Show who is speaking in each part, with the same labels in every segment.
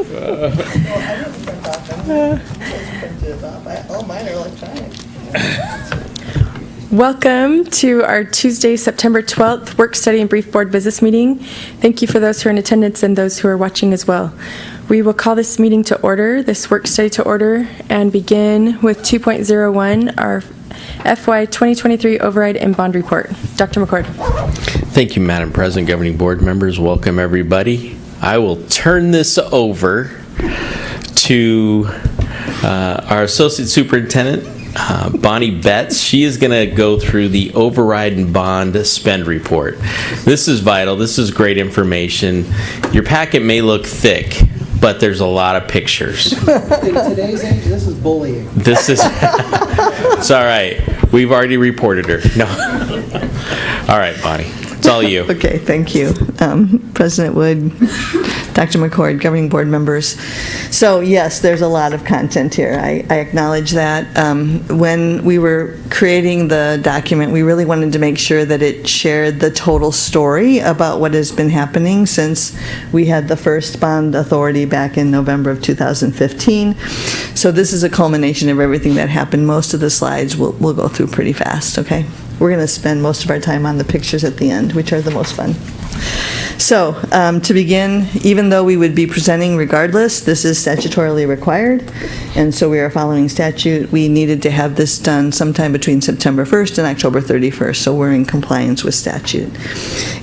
Speaker 1: Well, I didn't print off them. You guys printed it off. All mine are electronic.
Speaker 2: Welcome to our Tuesday, September 12th Work Study and Brief Board Business Meeting. Thank you for those who are in attendance and those who are watching as well. We will call this meeting to order, this work study to order, and begin with 2.01, our FY 2023 Override and Bond Report. Dr. McCord.
Speaker 3: Thank you, Madam President, governing board members. Welcome, everybody. I will turn this over to our Associate Superintendent, Bonnie Betts. She is going to go through the override and bond spend report. This is vital. This is great information. Your packet may look thick, but there's a lot of pictures.
Speaker 4: In today's age, this is bullying.
Speaker 3: This is, it's all right. We've already reported her. No. All right, Bonnie, it's all you.
Speaker 1: Okay, thank you. President Wood, Dr. McCord, governing board members. So yes, there's a lot of content here. I acknowledge that. When we were creating the document, we really wanted to make sure that it shared the total story about what has been happening since we had the first bond authority back in November of 2015. So this is a culmination of everything that happened. Most of the slides we'll go through pretty fast, okay? We're going to spend most of our time on the pictures at the end, which are the most fun. So, to begin, even though we would be presenting regardless, this is statutorily required, and so we are following statute. We needed to have this done sometime between September 1st and October 31st, so we're in compliance with statute.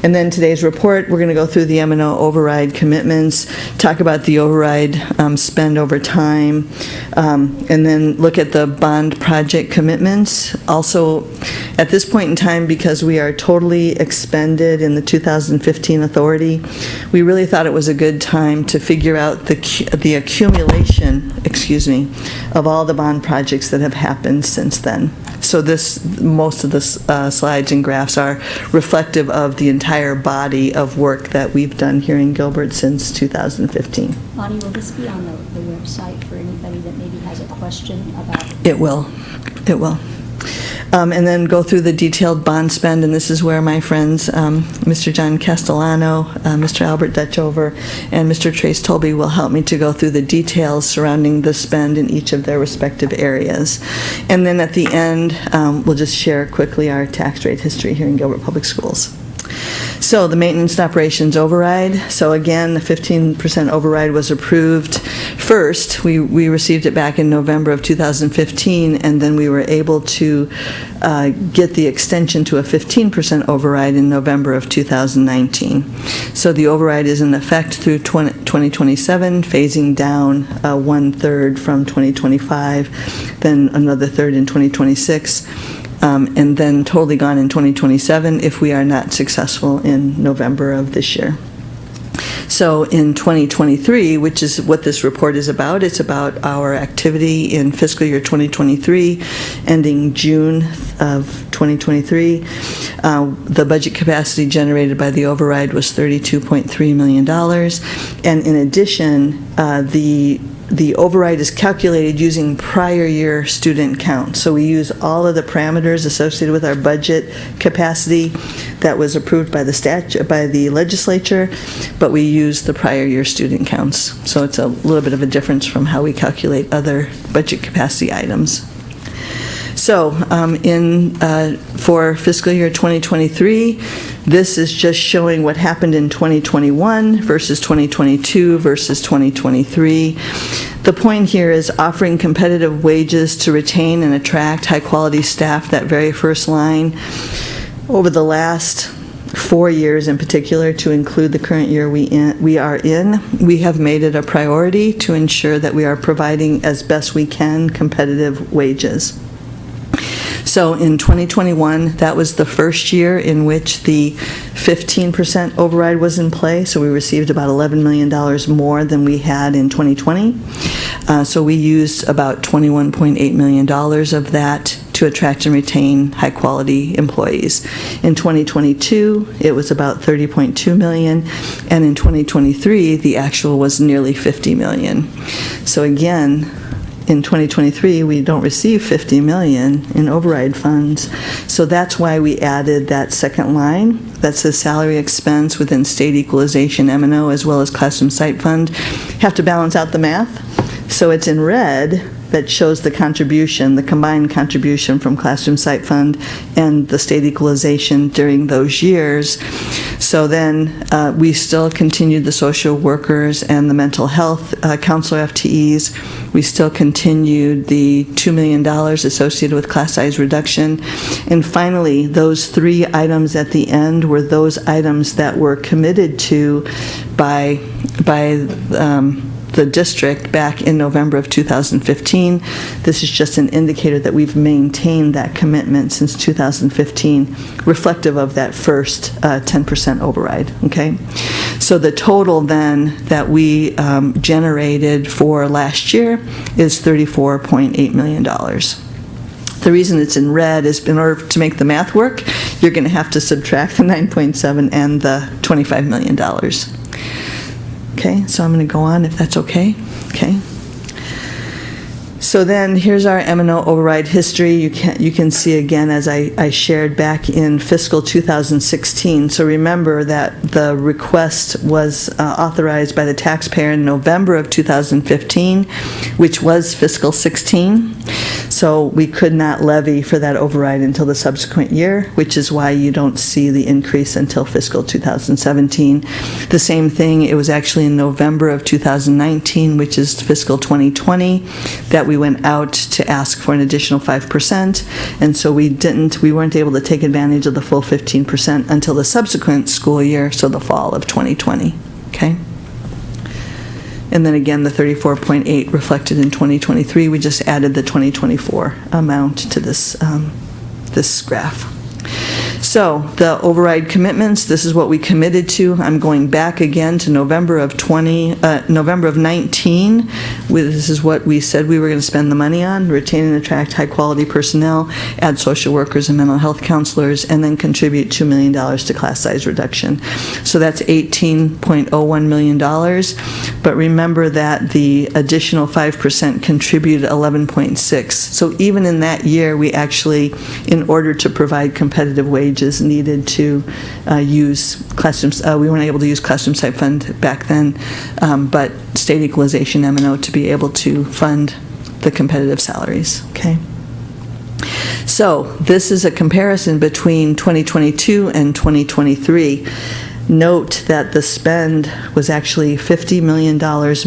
Speaker 1: And then today's report, we're going to go through the M&O override commitments, talk about the override spend over time, and then look at the bond project commitments. Also, at this point in time, because we are totally expended in the 2015 authority, we really thought it was a good time to figure out the accumulation, of all the bond projects that have happened since then. So most of the slides and graphs are reflective of the entire body of work that we've done here in Gilbert since 2015.
Speaker 5: Bonnie, will this be on the website for anybody that maybe has a question about it?
Speaker 1: It will. It will. And then go through the detailed bond spend, and this is where my friends, Mr. John Castellano, Mr. Albert Dutchover, and Mr. Trace Tolby will help me to go through the details surrounding the spend in each of their respective areas. And then at the end, we'll just share quickly our tax rate history here in Gilbert Public Schools. So the maintenance and operations override. So again, the 15% override was approved first. We received it back in November of 2015, and then we were able to get the extension to a 15% override in November of 2019. So the override is in effect through 2027, phasing down 1/3 from 2025, then another third in 2026. And then totally gone in 2027 if we are not successful in November of this year. So in 2023, which is what this report is about, it's about our activity in fiscal year 2023, ending June of 2023. The budget capacity generated by the override was $32.3 million. And in addition, the override is calculated using prior year student count. So we use all of the parameters associated with our budget capacity that was approved by the legislature, but we use the prior year student counts. So it's a little bit of a difference from how we calculate other budget capacity items. So for fiscal year 2023, this is just showing what happened in 2021 versus 2022 versus 2023. The point here is offering competitive wages to retain and attract high-quality staff, that very first line. Over the last 4 years in particular, to include the current year we are in, we have made it a priority to ensure that we are providing as best we can competitive wages. So in 2021, that was the first year in which the 15% override was in play, so we received about $11 million more than we had in 2020. So we used about $21.8 million of that to attract and retain high-quality employees. In 2022, it was about $30.2 million, and in 2023, the actual was nearly $50 million. So again, in 2023, we don't receive $50 million in override funds. So that's why we added that second line that says salary expense within state equalization, M&O, as well as classroom site fund. Have to balance out the math. So it's in red that shows the contribution, the combined contribution from classroom site fund and the state equalization during those years. So then we still continued the social workers and the mental health counselor FTEs. We still continued the $2 million associated with class size reduction. And finally, those three items at the end were those items that were committed to by the district back in November of 2015. This is just an indicator that we've maintained that commitment since 2015, reflective of that first 10% override, okay? So the total then that we generated for last year is $34.8 million. The reason it's in red is in order to make the math work, you're going to have to subtract the 9.7 and the $25 million. Okay, so I'm going to go on if that's okay. Okay. So then here's our M&O override history. You can see again as I shared back in fiscal 2016. So remember that the request was authorized by the taxpayer in November of 2015, which was fiscal 16. So we could not levy for that override until the subsequent year, which is why you don't see the increase until fiscal 2017. The same thing, it was actually in November of 2019, which is fiscal 2020, that we went out to ask for an additional 5%, and so we weren't able to take advantage of the full 15% until the subsequent school year, so the fall of 2020, okay? And then again, the 34.8 reflected in 2023. We just added the 2024 amount to this, this graph. So the override commitments, this is what we committed to. I'm going back again to November of 19. This is what we said we were going to spend the money on: retain and attract high-quality personnel, add social workers and mental health counselors, and then contribute $2 million to class size reduction. So that's $18.01 million. But remember that the additional 5% contributed 11.6. So even in that year, we actually, in order to provide competitive wages, needed to use classrooms. We weren't able to use classroom site fund back then, but state equalization M&O to be able to fund the competitive salaries. Okay. So this is a comparison between 2022 and 2023. Note that the spend was actually $50 million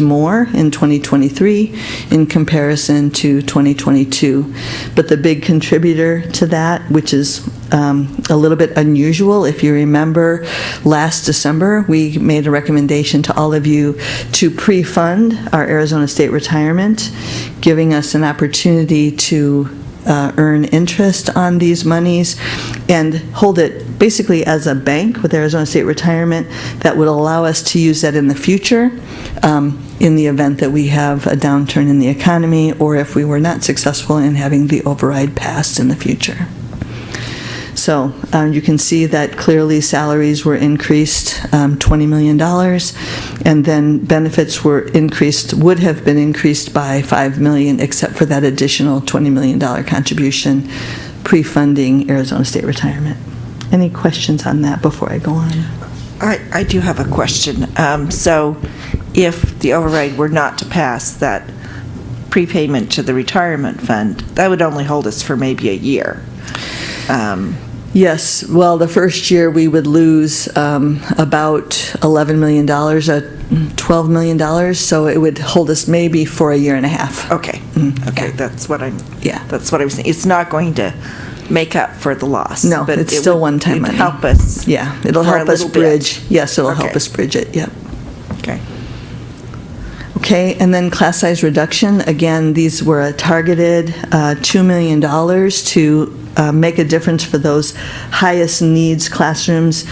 Speaker 1: more in 2023 in comparison to 2022. But the big contributor to that, which is a little bit unusual, if you remember, last December we made a recommendation to all of you to pre-fund our Arizona State retirement, giving us an opportunity to earn interest on these monies and hold it basically as a bank with Arizona State Retirement that would allow us to use that in the future in the event that we have a downturn in the economy, or if we were not successful in having the override passed in the future. So you can see that clearly salaries were increased $20 million, and then benefits were increased, would have been increased by $5 million, except for that additional $20 million contribution pre-funding Arizona State Retirement. Any questions on that before I go on?
Speaker 6: I do have a question. So if the override were not to pass, that prepayment to the retirement fund, that would only hold us for maybe a year.
Speaker 1: Yes. Well, the first year we would lose about $11 million, $12 million, so it would hold us maybe for a year and a half.
Speaker 6: Okay. Okay,
Speaker 1: Yeah.
Speaker 6: that's what I'm.
Speaker 1: Yeah.
Speaker 6: That's what I was saying. It's not going to make up for the loss.
Speaker 1: No,
Speaker 6: but
Speaker 1: it's still one-time money.
Speaker 6: Help us.
Speaker 1: Yeah, it'll
Speaker 6: for a
Speaker 1: help us
Speaker 6: little bit.
Speaker 1: bridge. Yes, it'll help
Speaker 6: Okay.
Speaker 1: us bridge it. Yep.
Speaker 6: Okay.
Speaker 1: Okay, and then class size reduction. Again, these were a targeted $2 million to make a difference for those highest needs classrooms.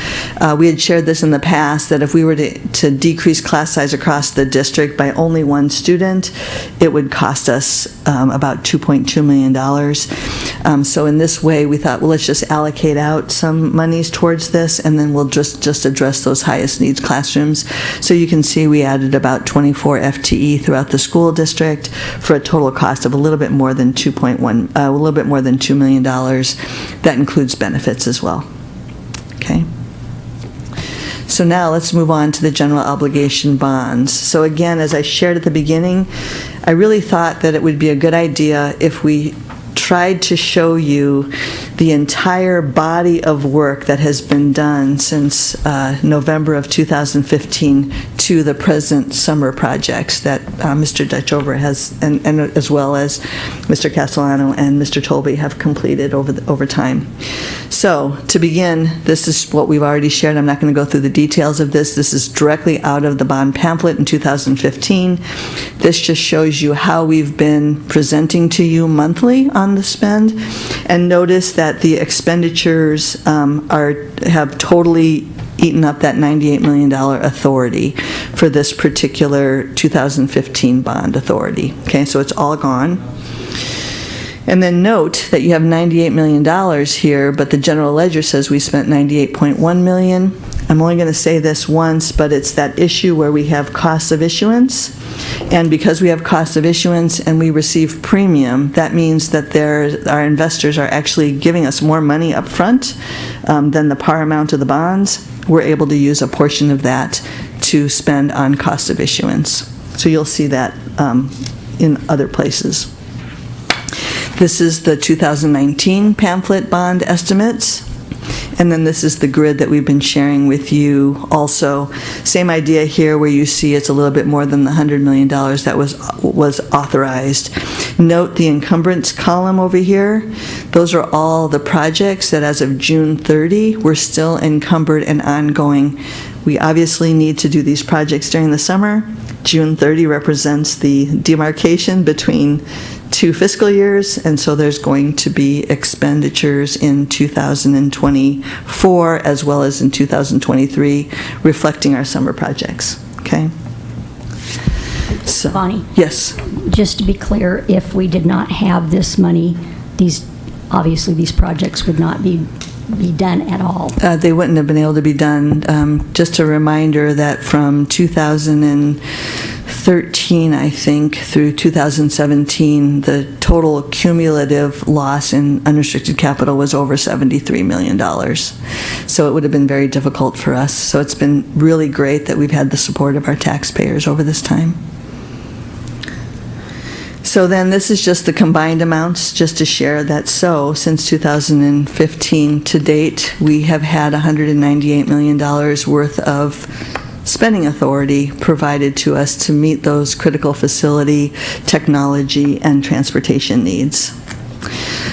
Speaker 1: We had shared this in the past, that if we were to decrease class size across the district by only one student, it would cost us about $2.2 million. So in this way, we thought, well, let's just allocate out some monies towards this, and then we'll just address those highest needs classrooms. So you can see we added about 24 FTE throughout the school district for a total cost of a little bit more than $2 million. That includes benefits as well. Okay. So now let's move on to the general obligation bonds. So again, as I shared at the beginning, I really thought that it would be a good idea if we tried to show you the entire body of work that has been done since November of 2015 to the present summer projects that Mr. Dutchover has, and as well as Mr. Castellano and Mr. Tolby have completed over time. So to begin, this is what we've already shared. I'm not going to go through the details of this. This is directly out of the bond pamphlet in 2015. This just shows you how we've been presenting to you monthly on the spend, and notice that the expenditures have totally eaten up that $98 million authority for this particular 2015 bond authority. Okay, so it's all gone. And then note that you have $98 million here, but the general ledger says we spent $98.1 million. I'm only going to say this once, but it's that issue where we have costs of issuance. And because we have costs of issuance and we receive premium, that means that our investors are actually giving us more money up front than the par amount of the bonds. We're able to use a portion of that to spend on cost of issuance. So you'll see that in other places. This is the 2019 pamphlet bond estimates. And then this is the grid that we've been sharing with you also. Same idea here, where you see it's a little bit more than the $100 million that was authorized. Note the encumbrance column over here. Those are all the projects that as of June 30 were still encumbered and ongoing. We obviously need to do these projects during the summer. June 30 represents the demarcation between 2 fiscal years, and so there's going to be expenditures in 2024 as well as in 2023 reflecting our summer projects. Okay? So,
Speaker 5: Bonnie?
Speaker 1: Yes.
Speaker 5: Just to be clear, if we did not have this money, obviously these projects would not be done at all.
Speaker 1: They wouldn't have been able to be done. Just a reminder that from 2013, I think, through 2017, the total cumulative loss in unrestricted capital was over $73 million. So it would have been very difficult for us. So it's been really great that we've had the support of our taxpayers over this time. So then this is just the combined amounts, just to share that. So since 2015 to date, we have had $198 million worth of spending authority provided to us to meet those critical facility, technology, and transportation needs.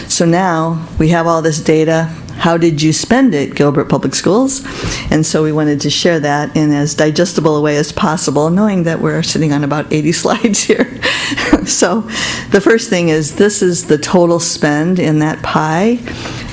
Speaker 1: So now we have all this data. How did you spend it, Gilbert Public Schools? And so we wanted to share that in as digestible a way as possible, knowing that we're sitting on about 80 slides here. So the first thing is, this is the total spend in that pie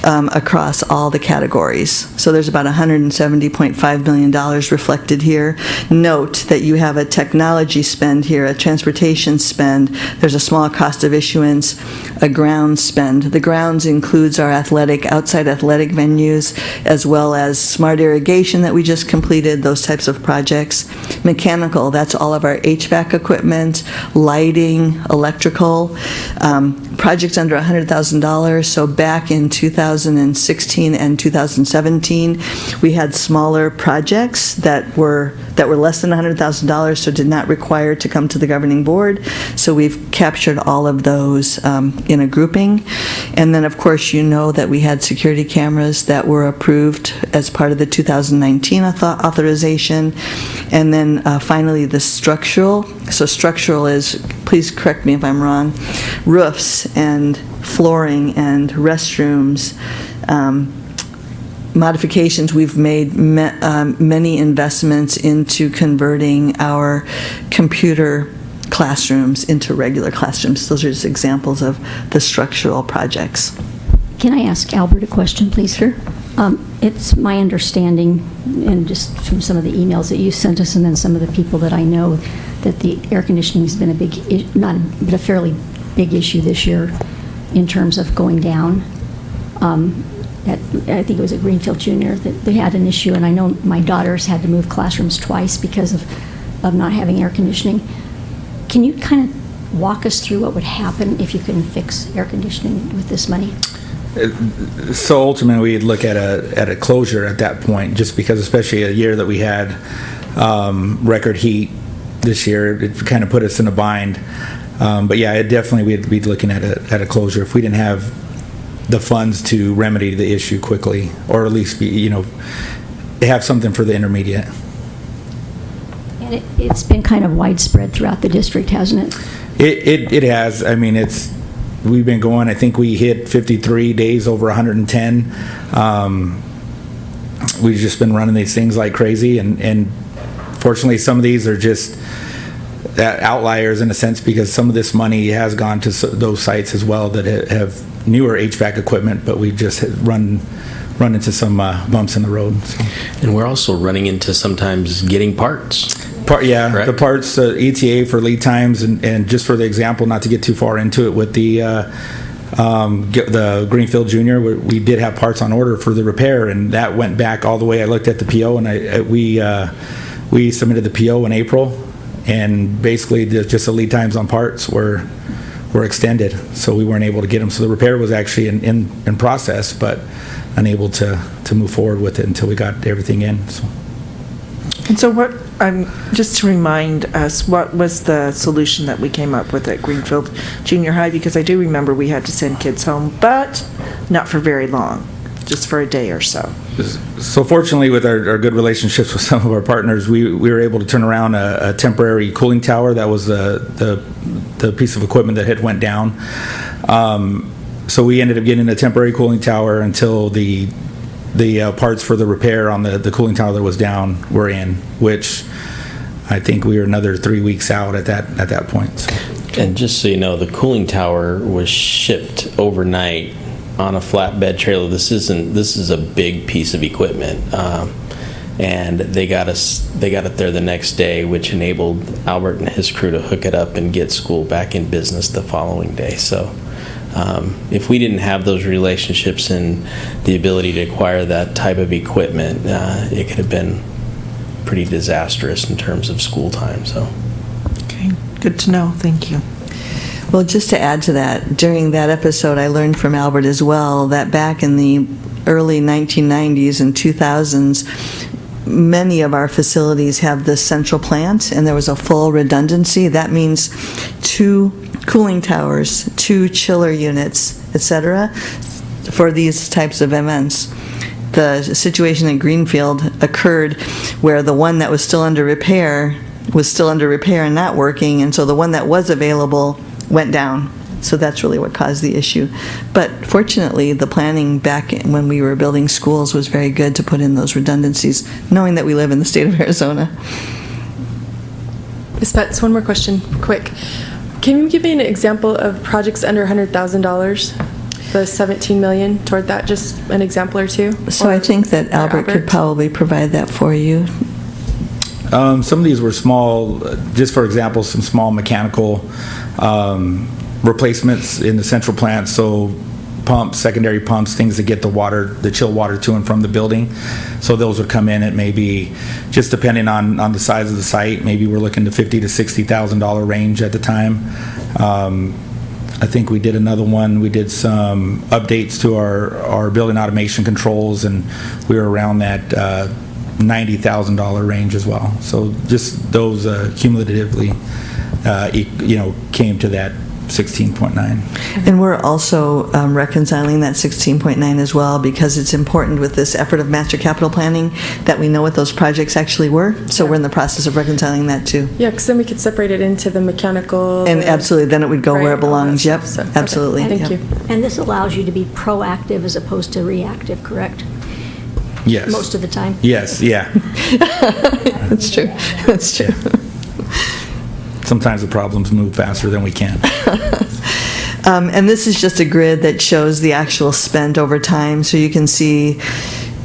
Speaker 1: across all the categories. So there's about $170.5 million reflected here. Note that you have a technology spend here, a transportation spend. There's a small cost of issuance, a grounds spend. The grounds includes our outside athletic venues, as well as smart irrigation that we just completed, those types of projects. Mechanical, that's all of our HVAC equipment, lighting, electrical. Projects under $100,000. So back in 2016 and 2017, we had smaller projects that were less than $100,000, so did not require to come to the governing board. So we've captured all of those in a grouping. And then, of course, you know that we had security cameras that were approved as part of the 2019 authorization. And then finally, the structural. So structural is, please correct me if I'm wrong, roofs and flooring and restrooms, modifications. We've made many investments into converting our computer classrooms into regular classrooms. Those are just examples of the structural projects.
Speaker 5: Can I ask Albert a question, please?
Speaker 1: Sure.
Speaker 5: It's my understanding, and just from some of the emails that you sent us and then some of the people that I know, that the air conditioning has been a fairly big issue this year in terms of going down. I think it was at Greenfield Junior that they had an issue, and I know my daughters had to move classrooms twice because of not having air conditioning. Can you kind of walk us through what would happen if you couldn't fix air conditioning with this money?
Speaker 7: So ultimately, we'd look at a closure at that point, just because, especially a year that we had record heat this year, it kind of put us in a bind. But yeah, it definitely we'd be looking at a closure if we didn't have the funds to remedy the issue quickly, or at least have something for the intermediate.
Speaker 5: And it's been kind of widespread throughout the district, hasn't it?
Speaker 7: It has. I mean, we've been going, I think we hit 53 days over 110. We've just been running these things like crazy, and fortunately some of these are just outliers in a sense, because some of this money has gone to those sites as well that have newer HVAC equipment, but we've just run into some bumps in the road. So.
Speaker 3: And we're also running into sometimes getting parts.
Speaker 7: Yeah, the parts, ETA for lead times, and just for the example, not to get too far into it, with the Greenfield Junior, we did have parts on order for the repair, and that went back all the way. I looked at the PO, and we submitted the PO in April, and basically just the lead times on parts were extended, so we weren't able to get them. So the repair was actually in process, but unable to move forward with it until we got everything in. So.
Speaker 6: And so just to remind us, what was the solution that we came up with at Greenfield Junior High? Because I do remember we had to send kids home, but not for very long, just for a day or so.
Speaker 7: So fortunately, with our good relationships with some of our partners, we were able to turn around a temporary cooling tower. That was the piece of equipment that had went down. So we ended up getting a temporary cooling tower until the parts for the repair on the cooling tower that was down were in, which I think we were another 3 weeks out at that point. So.
Speaker 3: And just so you know, the cooling tower was shipped overnight on a flatbed trailer. This is a big piece of equipment, and they got it there the next day, which enabled Albert and his crew to hook it up and get school back in business the following day. So. If we didn't have those relationships and the ability to acquire that type of equipment, it could have been pretty disastrous in terms of school time. So,
Speaker 6: okay, good to know. Thank you.
Speaker 1: Well, just to add to that, during that episode, I learned from Albert as well that back in the early 1990s and 2000s, many of our facilities have this central plant, and there was a full redundancy. That means 2 cooling towers, 2 chiller units, etc., for these types of events. The situation in Greenfield occurred where the one that was still under repair and not working, and so the one that was available went down. So that's really what caused the issue. But fortunately, the planning back when we were building schools was very good to put in those redundancies, knowing that we live in the state of Arizona.
Speaker 2: Ms. Betts, one more question, quick. Can you give me an example of projects under $100,000? The 17 million toward that, just an example or two?
Speaker 1: So I think that Albert could probably provide that for you.
Speaker 7: Some of these were small, just for example, some small mechanical replacements in the central plant. So pumps, secondary pumps, things that get the chill water to and from the building. So those would come in at maybe, just depending on the size of the site, maybe we're looking to $50,000 to $60,000 range at the time. I think we did another one. We did some updates to our building automation controls, and we were around that $90,000 range as well. So just those cumulatively, came to that 16.9.
Speaker 1: And we're also reconciling that 16.9 as well, because it's important with this effort of master capital planning that we know what those projects actually were. So we're in the process of reconciling that too.
Speaker 2: Yeah, because then we could separate it into the mechanical.
Speaker 1: And absolutely, then it would go where it belongs. Yep,
Speaker 2: So, okay.
Speaker 1: absolutely.
Speaker 2: Thank
Speaker 1: Yep.
Speaker 2: you.
Speaker 5: And this allows you to be proactive as opposed to reactive, correct?
Speaker 7: Yes.
Speaker 5: Most of the time?
Speaker 7: Yes, yeah.
Speaker 1: That's true. That's true.
Speaker 7: Sometimes the problems move faster than we can.
Speaker 1: And this is just a grid that shows the actual spend over time. So you can see,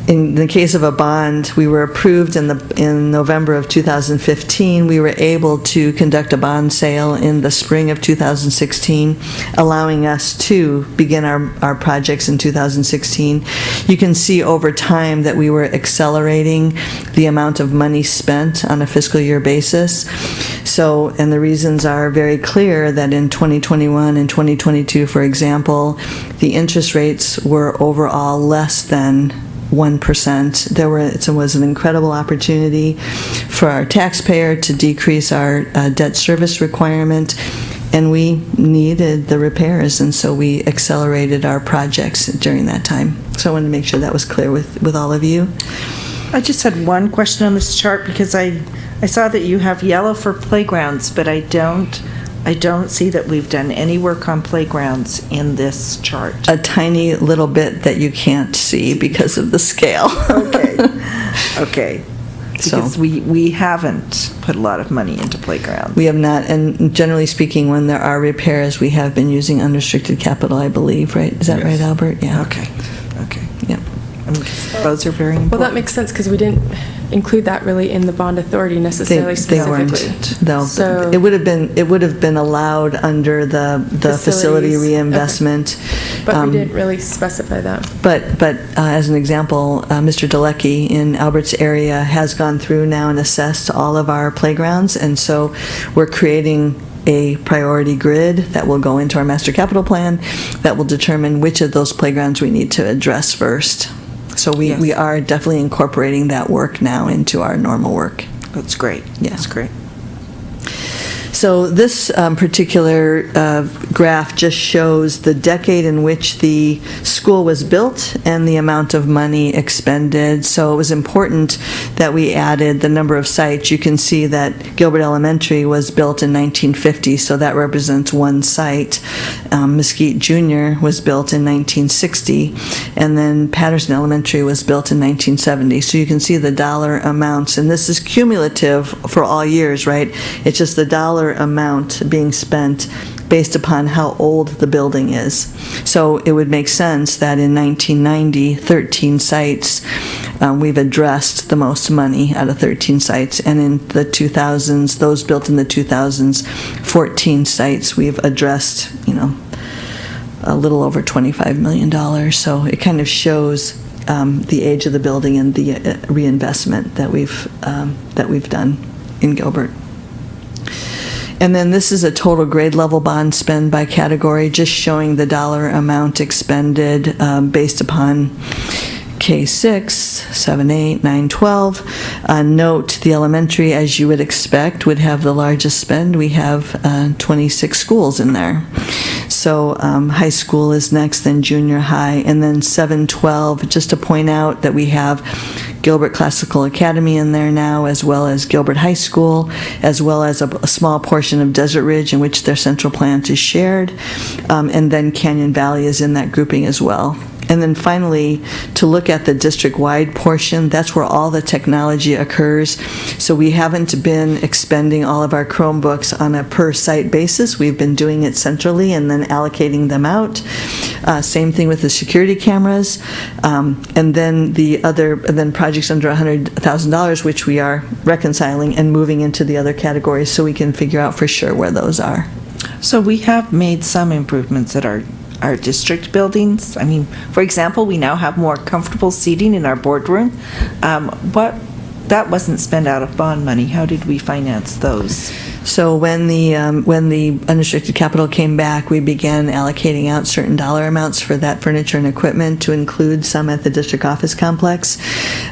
Speaker 1: in the case of a bond, we were approved in November of 2015. We were able to conduct a bond sale in the spring of 2016, allowing us to begin our projects in 2016. You can see over time that we were accelerating the amount of money spent on a fiscal year basis. So, and the reasons are very clear that in 2021 and 2022, for example, the interest rates were overall less than 1%. It was an incredible opportunity for our taxpayer to decrease our debt service requirement, and we needed the repairs, and so we accelerated our projects during that time. So I wanted to make sure that was clear with all of you.
Speaker 6: I just had one question on this chart because I saw that you have yellow for playgrounds, but I don't see that we've done any work on playgrounds in this chart.
Speaker 1: A tiny little bit that you can't see because of the scale.
Speaker 6: Okay. Because we haven't put a lot of money into playgrounds.
Speaker 1: We have not, and generally speaking, when there are repairs, we have been using unrestricted capital, I believe, right? Is that right, Albert? Yeah.
Speaker 6: Okay.
Speaker 1: Yep.
Speaker 6: I mean, those are very important.
Speaker 2: Well, that makes sense because we didn't include that really in the bond authority necessarily
Speaker 1: They weren't,
Speaker 2: specifically.
Speaker 1: though.
Speaker 2: So
Speaker 1: It would have been allowed under the facility
Speaker 2: Facilities,
Speaker 1: reinvestment.
Speaker 2: But we didn't really specify that.
Speaker 1: But as an example, Mr. Delecky in Albert's area has gone through now and assessed all of our playgrounds, and so we're creating a priority grid that will go into our master capital plan that will determine which of those playgrounds we need to address first. So we are definitely incorporating that work now into our normal work.
Speaker 6: That's great.
Speaker 1: Yeah.
Speaker 6: That's great.
Speaker 1: So this particular graph just shows the decade in which the school was built and the amount of money expended. So it was important that we added the number of sites. You can see that Gilbert Elementary was built in 1950, so that represents one site. Mesquite Junior was built in 1960, and then Patterson Elementary was built in 1970. So you can see the dollar amounts, and this is cumulative for all years, right? It's just the dollar amount being spent based upon how old the building is. So it would make sense that in 1990, 13 sites, we've addressed the most money out of 13 sites, and in the 2000s, those built in the 2000s, 14 sites, we've addressed, a little over $25 million. So it kind of shows the age of the building and the reinvestment that we've done in Gilbert. And then this is a total grade level bond spend by category, just showing the dollar amount expended based upon K6, 7, 8, 9, 12. Note the elementary, as you would expect, would have the largest spend. We have 26 schools in there. So high school is next, then junior high, and then 7, 12, just to point out that we have Gilbert Classical Academy in there now, as well as Gilbert High School, as well as a small portion of Desert Ridge in which their central plant is shared, and then Canyon Valley is in that grouping as well. And then finally, to look at the district-wide portion, that's where all the technology occurs. So we haven't been expending all of our Chromebooks on a per-site basis. We've been doing it centrally and then allocating them out. Same thing with the security cameras. And then projects under $100,000, which we are reconciling and moving into the other categories so we can figure out for sure where those are.
Speaker 6: So we have made some improvements at our district buildings. I mean, for example, we now have more comfortable seating in our boardroom. But that wasn't spent out of bond money. How did we finance those?
Speaker 1: So when the unrestricted capital came back, we began allocating out certain dollar amounts for that furniture and equipment, to include some at the district office complex.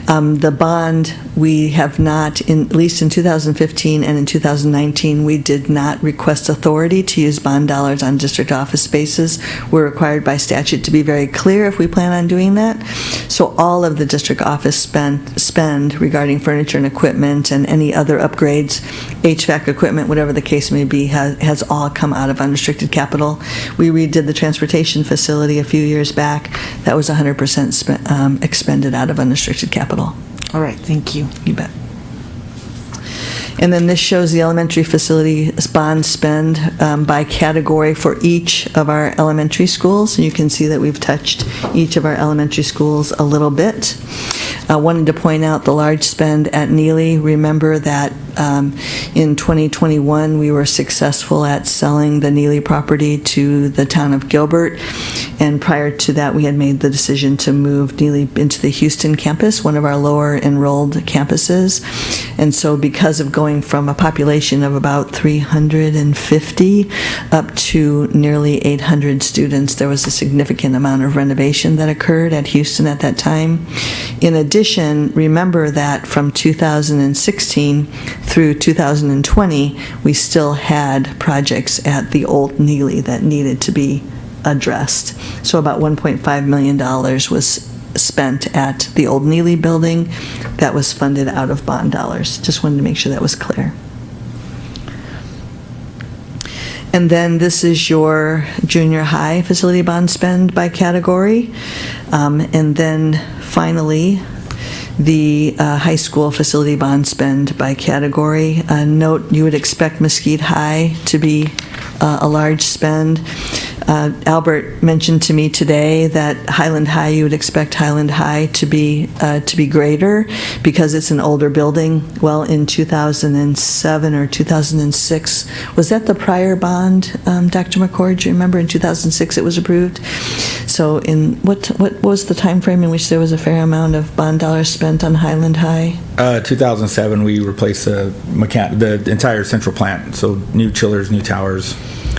Speaker 1: The bond, we have not, at least in 2015 and in 2019, we did not request authority to use bond dollars on district office spaces. We're required by statute to be very clear if we plan on doing that. So all of the district office spend regarding furniture and equipment and any other upgrades, HVAC equipment, whatever the case may be, has all come out of unrestricted capital. We redid the transportation facility a few years back. That was 100% expended out of unrestricted capital.
Speaker 6: All right, thank you.
Speaker 1: You bet. And then this shows the elementary facility bond spend by category for each of our elementary schools. And you can see that we've touched each of our elementary schools a little bit. I wanted to point out the large spend at Neely. Remember that in 2021, we were successful at selling the Neely property to the town of Gilbert. And prior to that, we had made the decision to move Neely into the Houston campus, one of our lower enrolled campuses. And so because of going from a population of about 350 up to nearly 800 students, there was a significant amount of renovation that occurred at Houston at that time. In addition, remember that from 2016 through 2020, we still had projects at the old Neely that needed to be addressed. So about $1.5 million was spent at the old Neely building that was funded out of bond dollars. Just wanted to make sure that was clear. And then this is your junior high facility bond spend by category. And then finally, the high school facility bond spend by category. Note, you would expect Mesquite High to be a large spend. Albert mentioned to me today that Highland High, you would expect Highland High to be greater because it's an older building. Well, in 2007 or 2006, was that the prior bond, Dr. McCord? Do you remember in 2006 it was approved? So in what was the time frame in which there was a fair amount of bond dollars spent on Highland High?
Speaker 7: 2007, we replaced the entire central plant, so new chillers, new towers.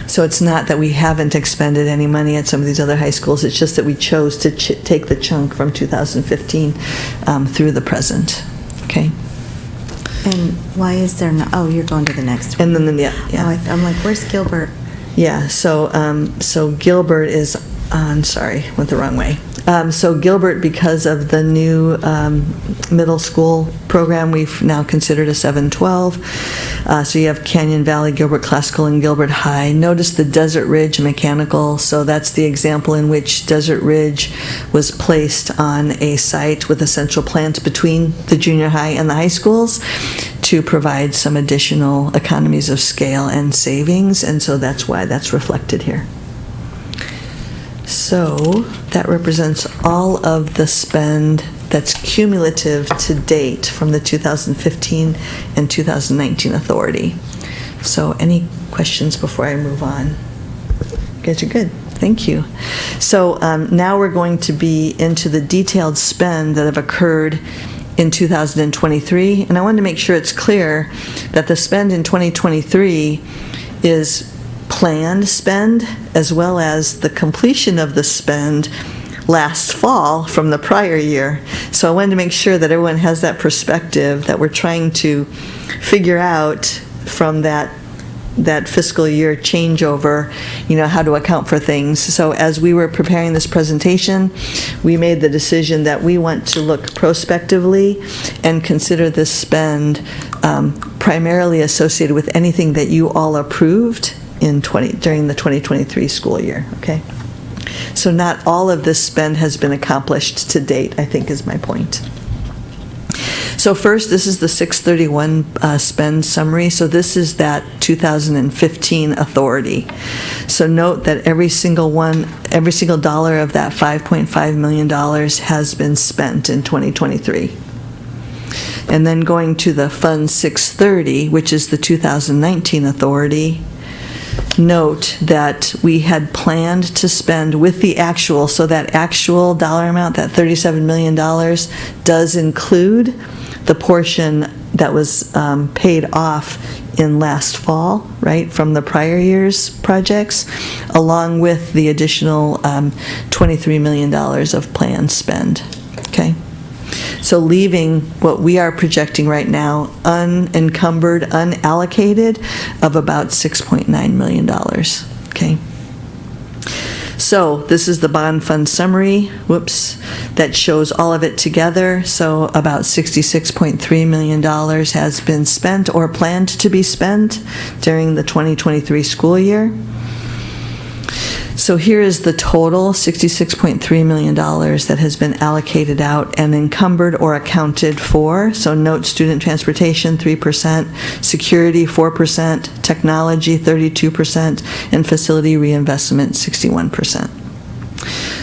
Speaker 1: So it's not that we haven't expended any money at some of these other high schools, it's just that we chose to take the chunk from 2015 through the present, okay?
Speaker 8: And why is there no, oh, you're going to the next one.
Speaker 1: And then, yeah.
Speaker 8: Oh, I'm like, where's Gilbert?
Speaker 1: Yeah, so Gilbert is on, sorry, went the wrong way. So Gilbert, because of the new middle school program, we've now considered a 712. So you have Canyon Valley, Gilbert Classical, and Gilbert High. Notice the Desert Ridge Mechanical. So that's the example in which Desert Ridge was placed on a site with a central plant between the junior high and the high schools to provide some additional economies of scale and savings. And so that's why that's reflected here. So that represents all of the spend that's cumulative to date from the 2015 and 2019 authority. So any questions before I move on? You guys are good. Thank you. So now we're going to be into the detailed spend that have occurred in 2023. And I wanted to make sure it's clear that the spend in 2023 is planned spend as well as the completion of the spend last fall from the prior year. So I wanted to make sure that everyone has that perspective that we're trying to figure out from that fiscal year changeover, how to account for things. So as we were preparing this presentation, we made the decision that we want to look prospectively and consider this spend primarily associated with anything that you all approved during the 2023 school year, okay? So not all of this spend has been accomplished to date, I think is my point. So first, this is the 631 spend summary. So this is that 2015 authority. So note that every single dollar of that $5.5 million has been spent in 2023. And then going to the Fund 630, which is the 2019 authority, note that we had planned to spend with the actual, so that actual dollar amount, that $37 million, does include the portion that was paid off in last fall, right, from the prior year's projects, along with the additional $23 million of planned spend, okay? So leaving what we are projecting right now unencumbered, unallocated of about $6.9 million, okay? So this is the bond fund summary, that shows all of it together. So about $66.3 million has been spent or planned to be spent during the 2023 school year. So here is the total, $66.3 million that has been allocated out and encumbered or accounted for. So note student transportation, 3%, security, 4%, technology, 32%, and facility reinvestment, 61%.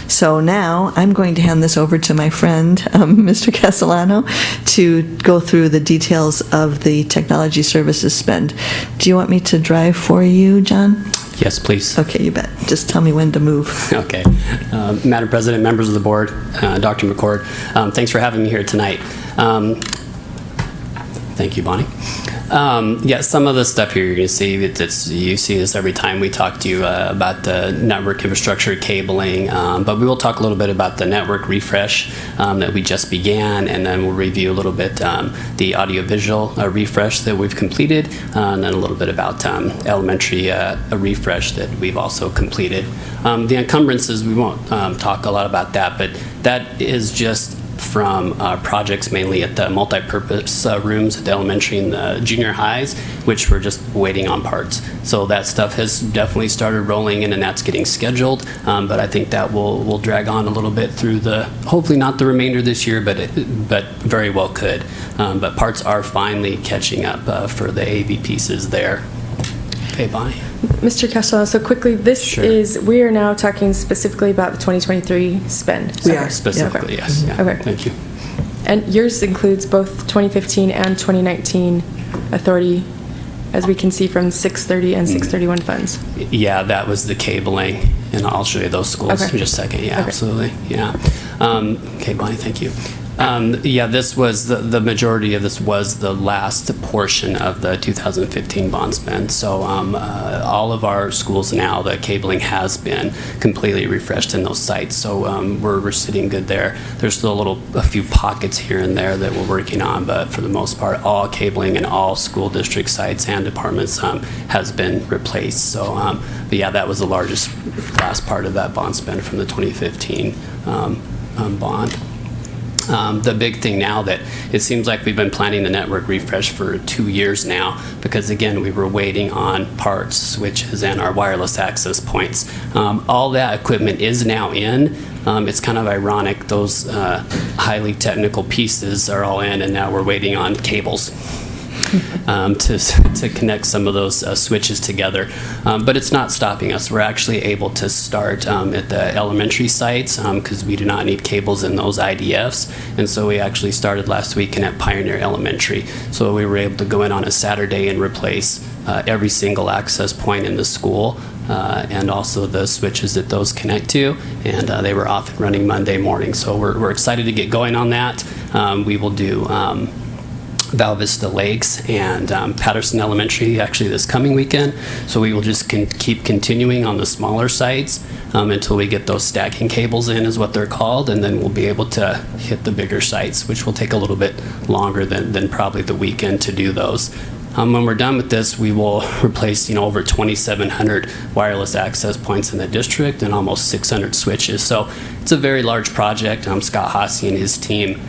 Speaker 1: So now I'm going to hand this over to my friend, Mr. Castellano, to go through the details of the technology services spend. Do you want me to drive for you, John?
Speaker 9: Yes, please.
Speaker 1: Okay, you bet. Just tell me when to move.
Speaker 9: Okay. Madam President, members of the board, Dr. McCord, thanks for having me here tonight. Thank you, Bonnie. Yeah, some of the stuff here you're going to see, you see this every time we talk to you about the network infrastructure cabling, but we will talk a little bit about the network refresh that we just began, and then we'll review a little bit the audiovisual refresh that we've completed, and then a little bit about elementary refresh that we've also completed. The encumbrances, we won't talk a lot about that, but that is just from projects mainly at the multi-purpose rooms at the elementary and the junior highs, which we're just waiting on parts. So that stuff has definitely started rolling in, and that's getting scheduled. But I think that will drag on a little bit through hopefully not the remainder of this year, but very well could. But parts are finally catching up for the AV pieces there. Okay, Bonnie.
Speaker 2: Mr. Castellano, so quickly, we are now talking specifically about the 2023 spend.
Speaker 6: We are.
Speaker 9: Specifically, yes. Yeah.
Speaker 2: Okay.
Speaker 9: Thank you.
Speaker 2: And yours includes both 2015 and 2019 authority, as we can see from 630 and 631 funds.
Speaker 9: Yeah, that was the cabling, and I'll show you those schools in just a second. Yeah, absolutely. Yeah. Okay, Bonnie, thank you. Yeah, this was the majority of this was the last portion of the 2015 bond spend. So all of our schools now, the cabling has been completely refreshed in those sites. So we're sitting good there. There's still a few pockets here and there that we're working on, but for the most part, all cabling in all school district sites and departments has been replaced. So, but yeah, that was the last part of that bond spend from the 2015 bond. The big thing now that it seems like we've been planning the network refresh for 2 years now, because again, we were waiting on parts, switches, and our wireless access points. All that equipment is now in. It's kind of ironic, those highly technical pieces are all in, and now we're waiting on cables to connect some of those switches together. But it's not stopping us. We're actually able to start at the elementary sites because we do not need cables in those IDFs. And so we actually started last weekend at Pioneer Elementary. So we were able to go in on a Saturday and replace every single access point in the school and also the switches that those connect to. And they were off and running Monday morning. So we're excited to get going on that. We will do Val Vista Lakes and Patterson Elementary actually this coming weekend. So we will just keep continuing on the smaller sites until we get those stacking cables in, is what they're called, and then we'll be able to hit the bigger sites, which will take a little bit longer than probably the weekend to do those. When we're done with this, we will replace over 2,700 wireless access points in the district and almost 600 switches. So it's a very large project. Scott Hasse and his team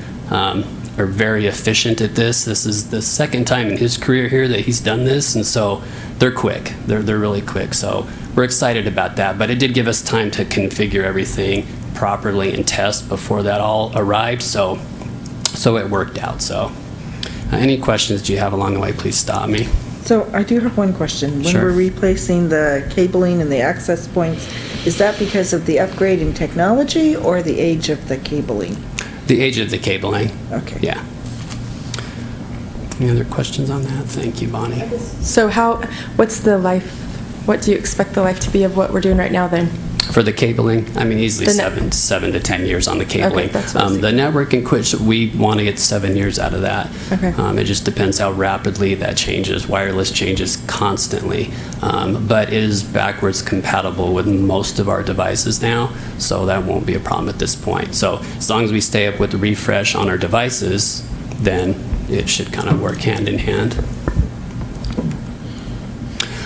Speaker 9: are very efficient at this. This is the second time in his career here that he's done this, and so they're quick. They're really quick. So we're excited about that. But it did give us time to configure everything properly and test before that all arrived. So it worked out. So any questions do you have along the way, please stop me.
Speaker 6: So I do have one question. When
Speaker 9: Sure.
Speaker 6: we're replacing the cabling and the access points, is that because of the upgrade in technology or the age of the cabling?
Speaker 9: The age of the cabling.
Speaker 6: Okay.
Speaker 9: Yeah. Any other questions on that? Thank you, Bonnie.
Speaker 2: So what do you expect the life to be of what we're doing right now then?
Speaker 9: For the cabling, I mean, easily
Speaker 2: The net-
Speaker 9: 7 to 10 years on the cabling.
Speaker 2: Okay, that's what I was
Speaker 9: The network in which we want to get 7 years out of that.
Speaker 2: Okay.
Speaker 9: It just depends how rapidly that changes. Wireless changes constantly, but it is backwards compatible with most of our devices now, so that won't be a problem at this point. So as long as we stay up with the refresh on our devices, then it should kind of work hand in hand.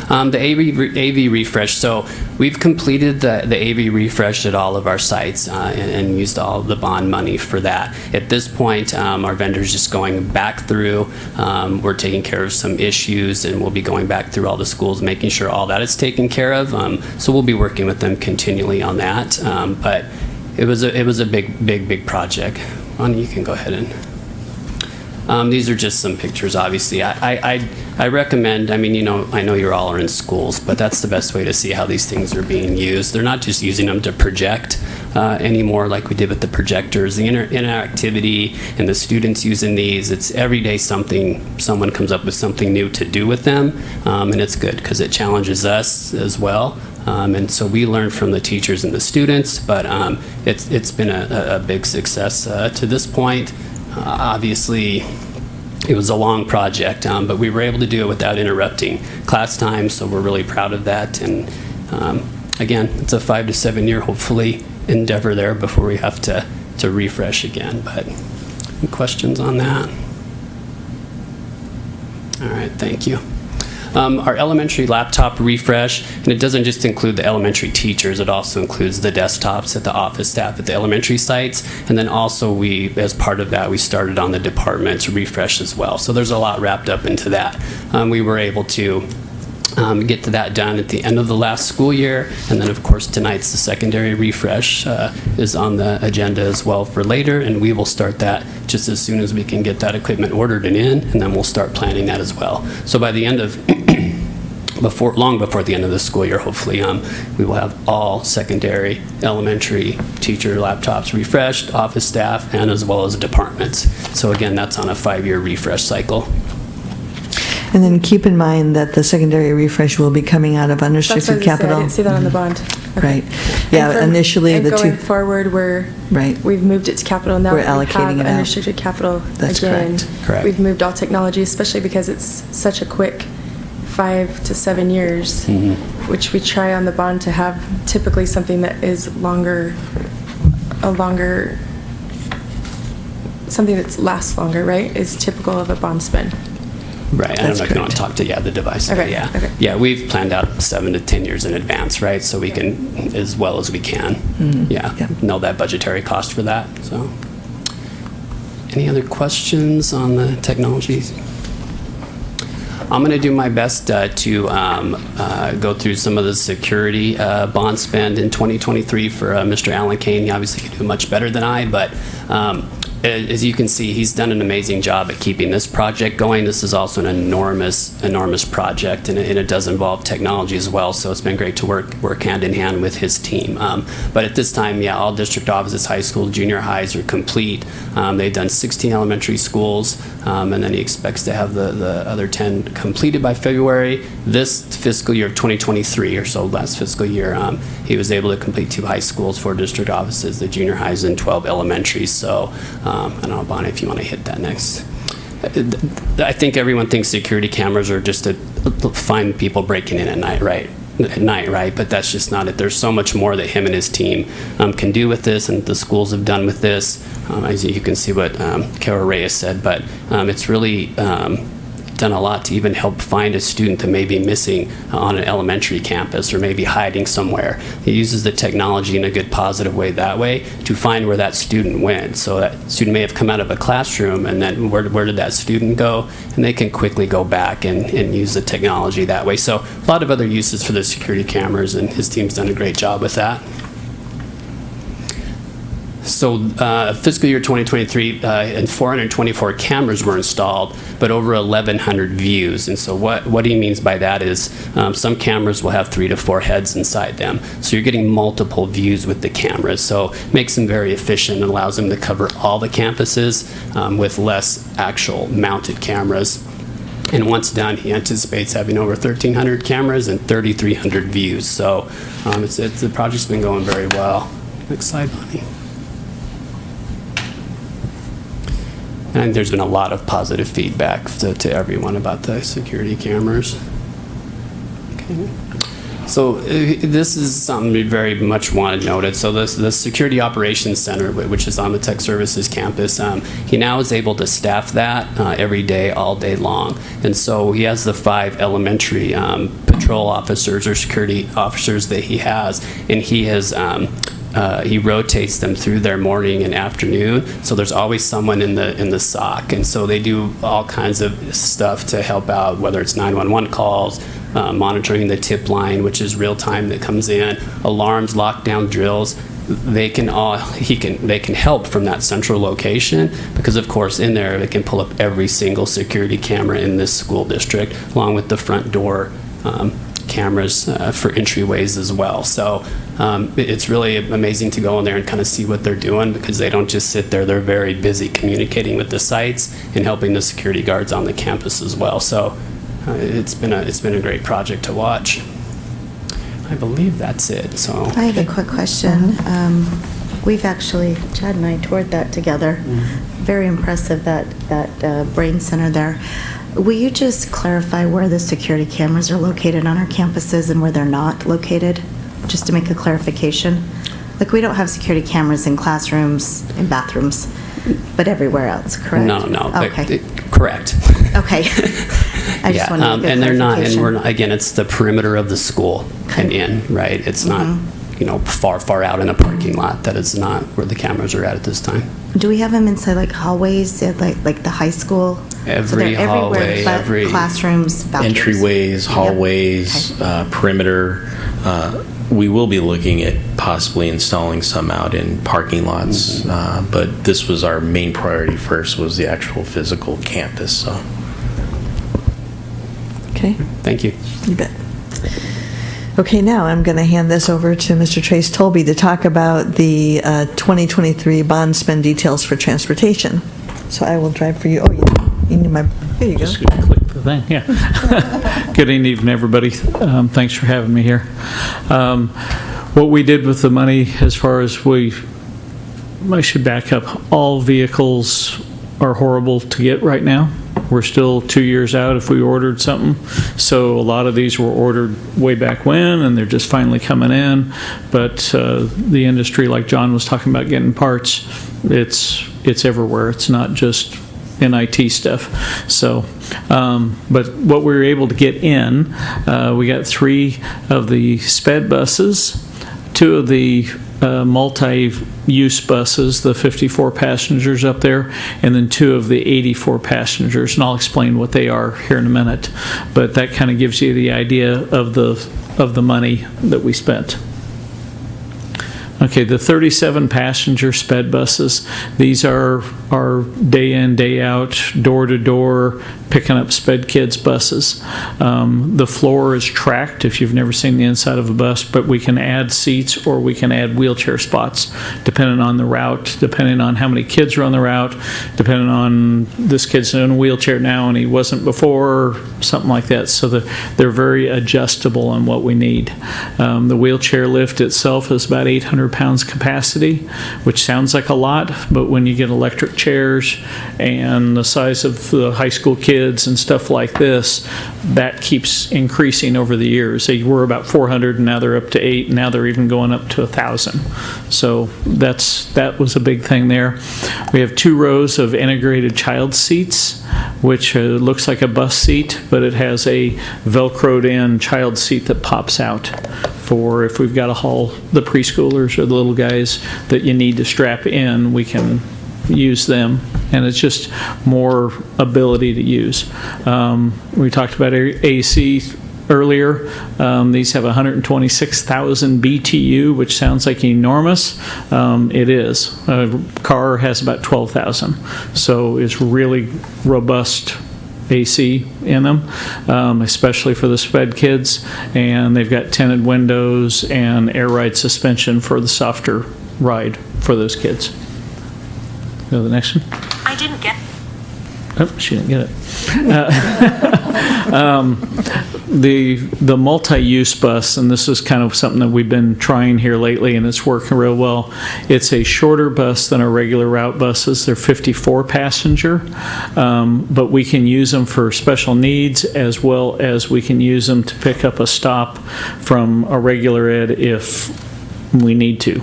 Speaker 9: The AV refresh, so we've completed the AV refresh at all of our sites and used all of the bond money for that. At this point, our vendor's just going back through. We're taking care of some issues, and we'll be going back through all the schools, making sure all that is taken care of. So we'll be working with them continually on that. But it was a big project. Ronnie, you can go ahead and. These are just some pictures, obviously. I recommend, I know you all are in schools, but that's the best way to see how these things are being used. They're not just using them to project anymore like we did with the projectors. The interactivity and the students using these, it's every day someone comes up with something new to do with them, and it's good because it challenges us as well. And so we learn from the teachers and the students, but it's been a big success to this point. Obviously, it was a long project, but we were able to do it without interrupting class time, so we're really proud of that. And again, it's a 5 to 7 year, hopefully, endeavor there before we have to refresh again. But any questions on that? All right, thank you. Our elementary laptop refresh, and it doesn't just include the elementary teachers, it also includes the desktops at the office staff at the elementary sites, and then also as part of that, we started on the department refresh as well. So there's a lot wrapped up into that. We were able to get to that done at the end of the last school year, and then of course tonight's the secondary refresh is on the agenda as well for later, and we will start that just as soon as we can get that equipment ordered and in, and then we'll start planning that as well. So by the end of long before the end of the school year, hopefully, we will have all secondary, elementary teacher laptops refreshed, office staff, and as well as departments. So again, that's on a 5-year refresh cycle.
Speaker 1: And then keep in mind that the secondary refresh will be coming out of
Speaker 2: That's what I
Speaker 1: unrestricted
Speaker 2: was gonna say,
Speaker 1: capital.
Speaker 2: I didn't see that on the bond. Okay.
Speaker 1: Right. Yeah,
Speaker 2: And
Speaker 1: initially
Speaker 2: and
Speaker 1: the
Speaker 2: going
Speaker 1: two.
Speaker 2: forward,
Speaker 1: Right.
Speaker 2: we've moved it to capital. Now
Speaker 1: We're
Speaker 2: that we
Speaker 1: allocating
Speaker 2: have
Speaker 1: it out.
Speaker 2: unrestricted capital
Speaker 1: That's
Speaker 2: again.
Speaker 9: Correct.
Speaker 2: We've moved all technology, especially because it's such a quick 5 to 7 years, which we try on the bond to have typically something that is something that lasts longer, right, is typical of a bond spend.
Speaker 9: Right, I don't
Speaker 1: That's
Speaker 9: know if you want to
Speaker 1: correct.
Speaker 9: talk to the device.
Speaker 2: Okay,
Speaker 9: Yeah,
Speaker 2: okay.
Speaker 9: yeah, we've planned out 7 to 10 years in advance, right? So we can, as well as we can,
Speaker 1: Yeah.
Speaker 9: know that budgetary cost for that. So, any other questions on the technologies? I'm going to do my best to go through some of the security bond spend in 2023 for Mr. Alan Kane. He obviously can do much better than I, but as you can see, he's done an amazing job at keeping this project going. This is also an enormous project, and it does involve technology as well, so it's been great to work hand in hand with his team. But at this time, yeah, all district offices, high school, junior highs are complete. They've done 16 elementary schools, and then he expects to have the other 10 completed by February. This fiscal year of 2023, or so last fiscal year, he was able to complete 2 high schools, 4 district offices, the junior highs, and 12 elementaries. So I don't know, Bonnie, if you want to hit that next. I think everyone thinks security cameras are just to find people breaking in at night, right? But that's just not it. There's so much more that him and his team can do with this, and the schools have done with this. As you can see what Kara Reyes said, but it's really done a lot to even help find a student that may be missing on an elementary campus or maybe hiding somewhere. He uses the technology in a good positive way that way to find where that student went. So that student may have come out of a classroom, and then where did that student go? And they can quickly go back and use the technology that way. So a lot of other uses for the security cameras, and his team's done a great job with that. So fiscal year 2023, and 424 cameras were installed, but over 1,100 views. And so what he means by that is some cameras will have 3 to 4 heads inside them. So you're getting multiple views with the cameras. So it makes them very efficient and allows them to cover all the campuses with less actual mounted cameras. And once done, he anticipates having over 1,300 cameras and 3,300 views. So the project's been going very well. Next slide, Bonnie. And there's been a lot of positive feedback to everyone about the security cameras. Okay. So this is something we very much wanted noted. So the Security Operations Center, which is on the Tech Services campus, he now is able to staff that every day, all day long. And so he has the 5 elementary patrol officers or security officers that he has, and he rotates them through their morning and afternoon. So there's always someone in the SOC, and so they do all kinds of stuff to help out, whether it's 911 calls, monitoring the tip line, which is real time that comes in, alarms, lockdown drills. They can help from that central location, because of course in there they can pull up every single security camera in this school district, along with the front door cameras for entryways as well. So it's really amazing to go in there and kind of see what they're doing, because they don't just sit there. They're very busy communicating with the sites and helping the security guards on the campus as well. So it's been a great project to watch. I believe that's it. So
Speaker 8: I have a quick question. We've actually, Chad and I toured that together. Very impressive, that brain center there. Will you just clarify where the security cameras are located on our campuses and where they're not located, just to make a clarification? Like, we don't have security cameras in classrooms, in bathrooms, but everywhere else, correct?
Speaker 9: No.
Speaker 8: Okay.
Speaker 9: Correct.
Speaker 8: Okay. I just wanted to get
Speaker 9: and they're not, and
Speaker 8: clarification.
Speaker 9: we're not, again, it's the perimeter of the school and in, right? It's not, far out in a parking lot. That is not where the cameras are at this time.
Speaker 8: Do we have them inside like hallways at like the high school? So
Speaker 3: Every
Speaker 8: they're
Speaker 3: hallway,
Speaker 8: everywhere but
Speaker 3: every
Speaker 8: classrooms, bathrooms.
Speaker 3: entryways, hallways, perimeter. We will be looking at possibly installing some out in parking lots, but this was our main priority first, was the actual physical campus. So,
Speaker 1: Okay,
Speaker 9: Thank you.
Speaker 1: you bet. Okay, now I'm going to hand this over to Mr. Trace Tolby to talk about the 2023 bond spend details for transportation. So I will drive for you. Oh, yeah, you need my, here you go.
Speaker 10: Just gonna click the thing, yeah. Good evening, everybody. Thanks for having me here. What we did with the money, as far as I should back up, all vehicles are horrible to get right now. We're still 2 years out if we ordered something. So a lot of these were ordered way back when, and they're just finally coming in. But the industry, like John was talking about getting parts, it's everywhere. It's not just NIT stuff. So, but what we were able to get in, we got 3 of the sped buses, 2 of the multi-use buses, the 54 passengers up there, and then 2 of the 84 passengers, and I'll explain what they are here in a minute. But that kind of gives you the idea of the money that we spent. Okay, the 37 passenger sped buses, these are our day in, day out, door to door, picking up sped kids buses. The floor is tracked if you've never seen the inside of a bus, but we can add seats or we can add wheelchair spots depending on the route, depending on how many kids are on the route, depending on this kid's in a wheelchair now and he wasn't before, something like that. So they're very adjustable on what we need. The wheelchair lift itself is about 800 pounds capacity, which sounds like a lot, but when you get electric chairs and the size of the high school kids and stuff like this, that keeps increasing over the years. They were about 400 and now they're up to 8, and now they're even going up to 1,000. So that was a big thing there. We have 2 rows of integrated child seats, which looks like a bus seat, but it has a velcroed in child seat that pops out for if we've got to haul the preschoolers or the little guys that you need to strap in, we can use them, and it's just more ability to use. We talked about AC earlier. These have 126,000 BTU, which sounds like enormous. It is. A car has about 12,000, so it's really robust AC in them, especially for the sped kids, and they've got tinted windows and air ride suspension for the softer ride for those kids. Go to the next one.
Speaker 11: I didn't get.
Speaker 10: Oh, she didn't get it. The multi-use bus, and this is kind of something that we've been trying here lately, and it's working real well. It's a shorter bus than our regular route buses. They're 54 passenger, but we can use them for special needs as well as we can use them to pick up a stop from a regular ed if we need to.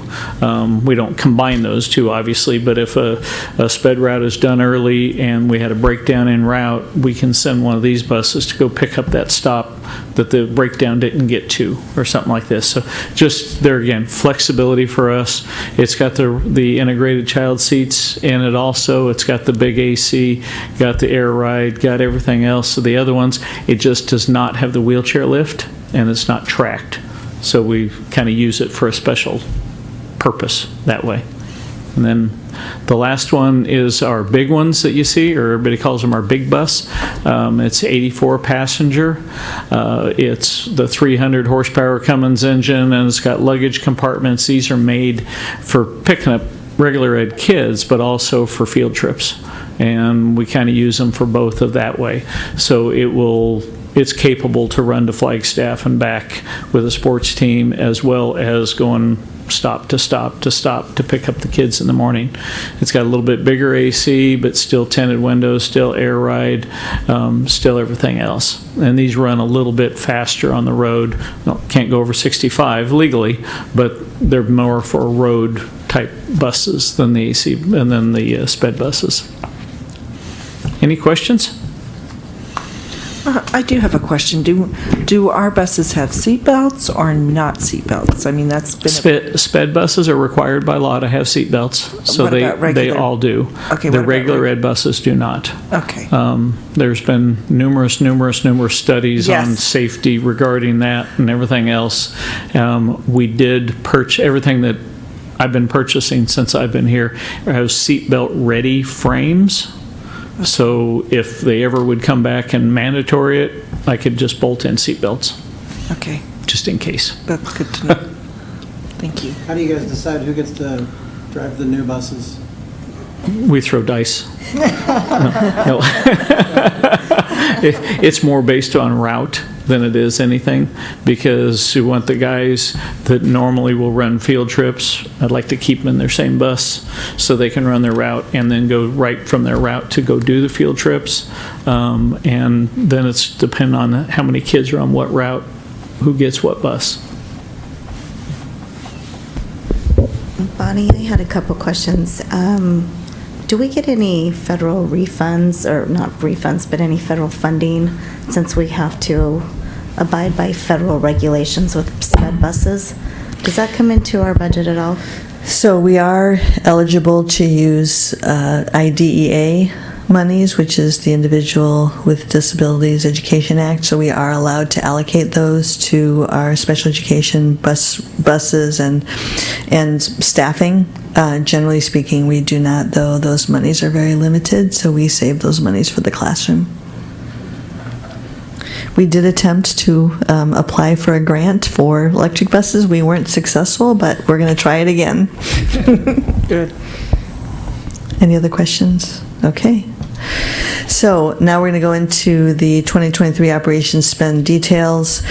Speaker 10: We don't combine those two, obviously, but if a sped route is done early and we had a breakdown en route, we can send one of these buses to go pick up that stop that the breakdown didn't get to, or something like this. So just there again, flexibility for us. It's got the integrated child seats in it also. It's got the big AC, got the air ride, got everything else. So the other ones, it just does not have the wheelchair lift, and it's not tracked. So we kind of use it for a special purpose that way. And then the last one is our big ones that you see, or everybody calls them our big bus. It's 84 passenger. It's the 300 horsepower Cummins engine, and it's got luggage compartments. These are made for picking up regular ed kids, but also for field trips. And we kind of use them for both of that way. So it's capable to run to Flagstaff and back with a sports team, as well as going stop to stop to stop to pick up the kids in the morning. It's got a little bit bigger AC, but still tinted windows, still air ride, still everything else. And these run a little bit faster on the road. Well, can't go over 65 legally, but they're more for road type buses than the AC and then the sped buses. Any questions?
Speaker 6: I do have a question. Do our buses have seat belts or not seat belts? I mean, that's been
Speaker 10: Sped buses are required by law to have seat belts, so
Speaker 6: What about
Speaker 10: they
Speaker 6: regular?
Speaker 10: all do.
Speaker 6: Okay,
Speaker 10: The
Speaker 6: what about
Speaker 10: regular ed buses do not.
Speaker 6: Okay.
Speaker 10: There's been numerous studies
Speaker 6: Yes.
Speaker 10: on safety regarding that and everything else. We did purchase everything that I've been purchasing since I've been here has seatbelt ready frames. So if they ever would come back and mandatory it, I could just bolt in seatbelts,
Speaker 6: Okay,
Speaker 10: just in case.
Speaker 6: that's good to know. Thank you.
Speaker 4: How do you guys decide who gets to drive the new buses?
Speaker 10: We throw dice. No. It's more based on route than it is anything, because we want the guys that normally will run field trips, I'd like to keep them in their same bus so they can run their route and then go right from their route to go do the field trips. And then it's dependent on how many kids are on what route, who gets what bus.
Speaker 8: Bonnie, I had a couple questions. Do we get any federal refunds, or not refunds, but any federal funding, since we have to abide by federal regulations with sped buses? Does that come into our budget at all?
Speaker 1: So we are eligible to use IDEA monies, which is the Individual with Disabilities Education Act. So we are allowed to allocate those to our special education buses and staffing. Generally speaking, we do not, though. Those monies are very limited, so we save those monies for the classroom. We did attempt to apply for a grant for electric buses. We weren't successful, but we're going to try it again.
Speaker 6: Good.
Speaker 1: Any other questions? Okay. So now we're going to go into the 2023 operations spend details.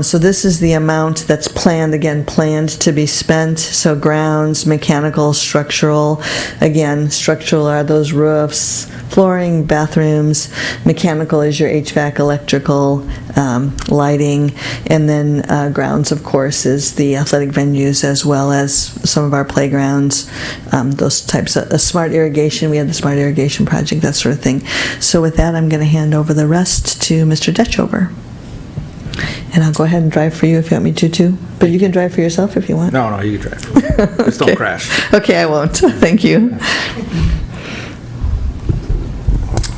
Speaker 1: So this is the amount that's planned to be spent. So grounds, mechanical, structural. Again, structural are those roofs, flooring, bathrooms. Mechanical is your HVAC, electrical, lighting. And then grounds, of course, is the athletic venues as well as some of our playgrounds, those types of smart irrigation. We had the smart irrigation project, that sort of thing. So with that, I'm going to hand over the rest to Mr. Detchover. And I'll go ahead and drive for you if you want me to, too. But you can drive for yourself if you want.
Speaker 7: No, you can drive. Just don't
Speaker 1: Okay.
Speaker 7: crash.
Speaker 1: Okay, I won't. Thank you.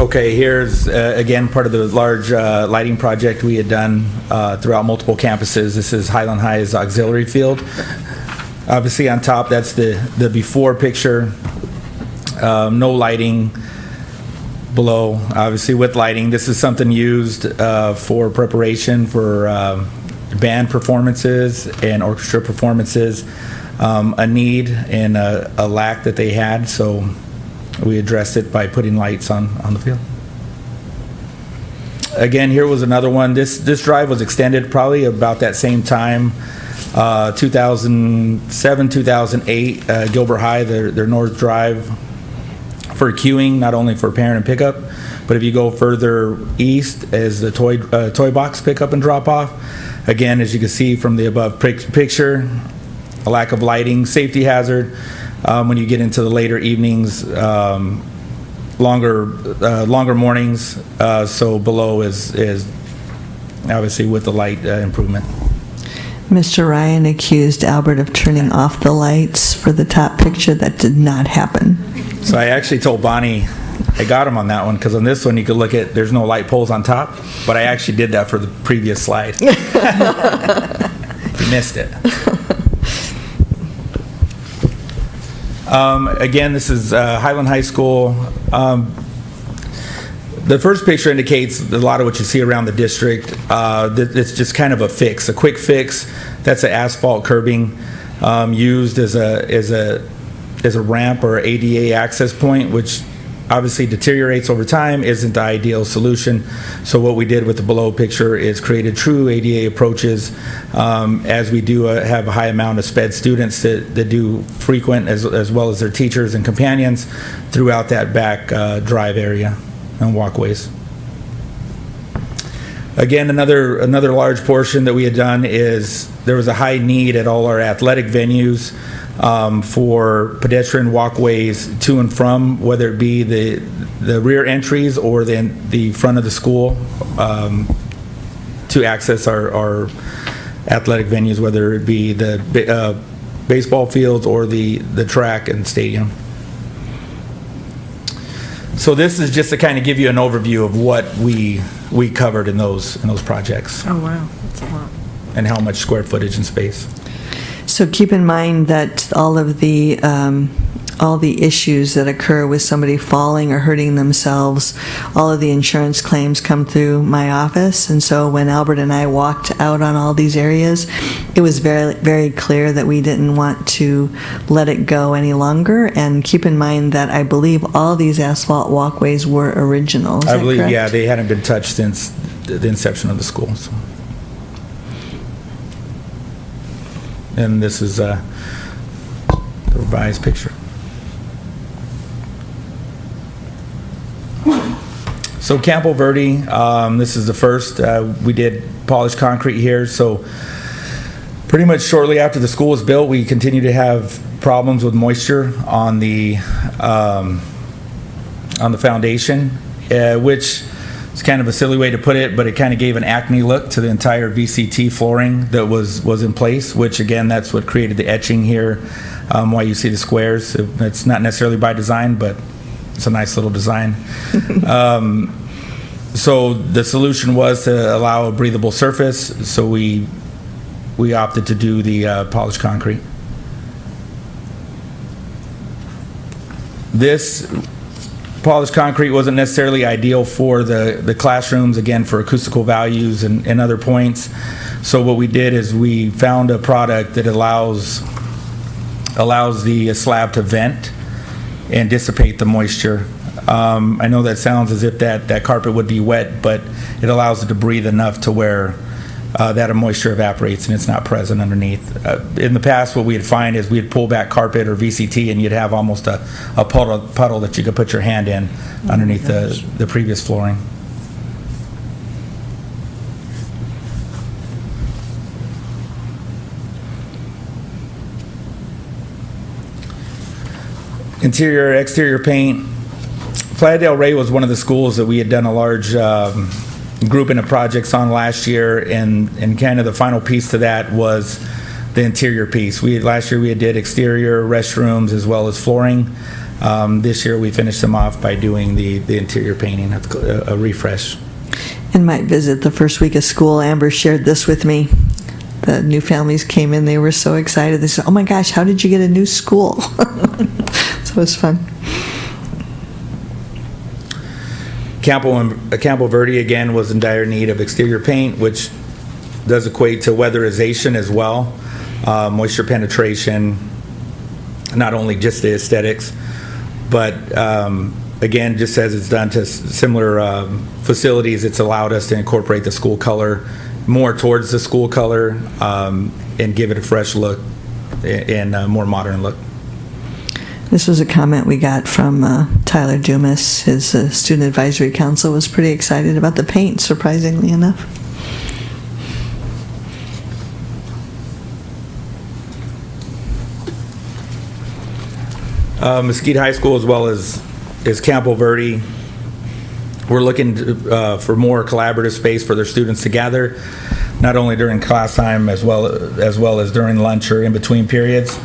Speaker 7: Okay, here's, again, part of the large lighting project we had done throughout multiple campuses. This is Highland High's auxiliary field. Obviously, on top, that's the before picture. No lighting. Below, obviously with lighting, this is something used for preparation for band performances and orchestra performances, a need and a lack that they had, so we addressed it by putting lights on the field. Again, here was another one. This drive was extended probably about that same time, 2007, 2008, Gilbert High, their North Drive, for queuing, not only for parent and pickup, but if you go further east as the toy box pickup and drop off. Again, as you can see from the above picture, a lack of lighting, safety hazard when you get into the later evenings, longer mornings. So below is obviously with the light improvement.
Speaker 1: Mr. Ryan accused Albert of turning off the lights for the top picture. That did not happen.
Speaker 7: So I actually told Bonnie, I got him on that one, because on this one you could look at, there's no light poles on top, but I actually did that for the previous slide. You missed it. Again, this is Highland High School. The first picture indicates a lot of what you see around the district. It's just kind of a fix, a quick fix. That's an asphalt curbing used as a ramp or ADA access point, which obviously deteriorates over time, isn't the ideal solution. So what we did with the below picture is created true ADA approaches, as we do have a high amount of SPED students that do frequent, as well as their teachers and companions, throughout that back drive area and walkways. Again, another large portion that we had done is there was a high need at all our athletic venues for pedestrian walkways to and from, whether it be the rear entries or the front of the school, to access our athletic venues, whether it be the baseball fields or the track and stadium. So this is just to kind of give you an overview of what we covered in those projects,
Speaker 6: Oh, wow, that's a lot.
Speaker 7: and how much square footage and space.
Speaker 1: So keep in mind that all the issues that occur with somebody falling or hurting themselves, all of the insurance claims come through my office. And so when Albert and I walked out on all these areas, it was very, very clear that we didn't want to let it go any longer. And keep in mind that I believe all these asphalt walkways were original. Is
Speaker 7: I
Speaker 1: that
Speaker 7: believe,
Speaker 1: correct?
Speaker 7: yeah, they hadn't been touched since the inception of the school. So. And this is the revised picture. So Campo Verde, this is the first. We did polished concrete here. So pretty much shortly after the school was built, we continued to have problems with moisture on the foundation, which is kind of a silly way to put it, but it kind of gave an acne look to the entire VCT flooring that was in place, which again, that's what created the etching here, why you see the squares. It's not necessarily by design, but it's a nice little design. So the solution was to allow a breathable surface, so we opted to do the polished concrete. This polished concrete wasn't necessarily ideal for the classrooms, again, for acoustical values and other points. So what we did is we found a product that allows the slab to vent and dissipate the moisture. I know that sounds as if that carpet would be wet, but it allows it to breathe enough to where that moisture evaporates and it's not present underneath. In the past, what we'd find is we'd pull back carpet or VCT and you'd have almost a puddle that you could put your hand in underneath the previous flooring. Interior, exterior paint. Playa del Rey was one of the schools that we had done a large grouping of projects on last year, and kind of the final piece to that was the interior piece. Last year we did exterior, restrooms, as well as flooring. This year we finished them off by doing the interior painting, a refresh.
Speaker 1: In my visit the first week of school, Amber shared this with me. The new families came in, they were so excited. They said, "Oh my gosh, how did you get a new school?" So it was fun. Campo Verde, again, was in dire need of exterior paint, which does equate to weatherization as well, moisture penetration, not only just the aesthetics, but again, just as it's done to similar facilities, it's allowed us to incorporate the school color more towards the school color and give it a fresh look and a more modern look. This was a comment we got from Tyler Dumas. His Student Advisory Council was pretty excited about the paint, surprisingly enough.
Speaker 7: Mesquite High School as well as Campo Verde. We're looking for more collaborative space for their students to gather, not only during class time as well as during lunch or in between periods.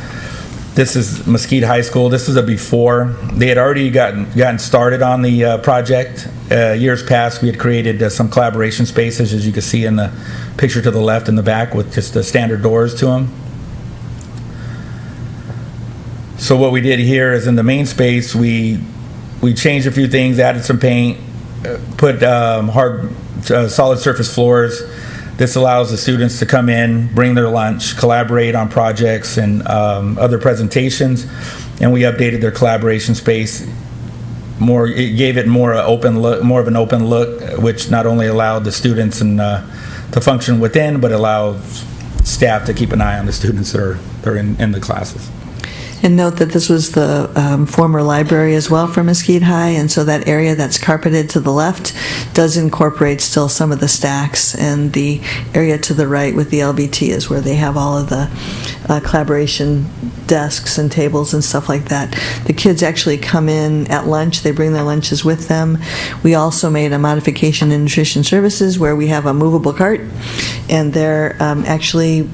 Speaker 7: This is Mesquite High School. This is a before. They had already gotten started on the project. Years past, we had created some collaboration spaces, as you can see in the picture to the left in the back, with just the standard doors to them. So what we did here is in the main space, we changed a few things, added some paint, put solid surface floors. This allows the students to come in, bring their lunch, collaborate on projects and other presentations, and we updated their collaboration space. It gave it more of an open look, which not only allowed the students to function within, but allowed staff to keep an eye on the students that are in the classes.
Speaker 1: And note that this was the former library as well for Mesquite High, and so that area that's carpeted to the left does incorporate still some of the stacks, and the area to the right with the LBT is where they have all of the collaboration desks and tables and stuff like that. The kids actually come in at lunch. They bring their lunches with them. We also made a modification in nutrition services where we have a movable cart, and they're actually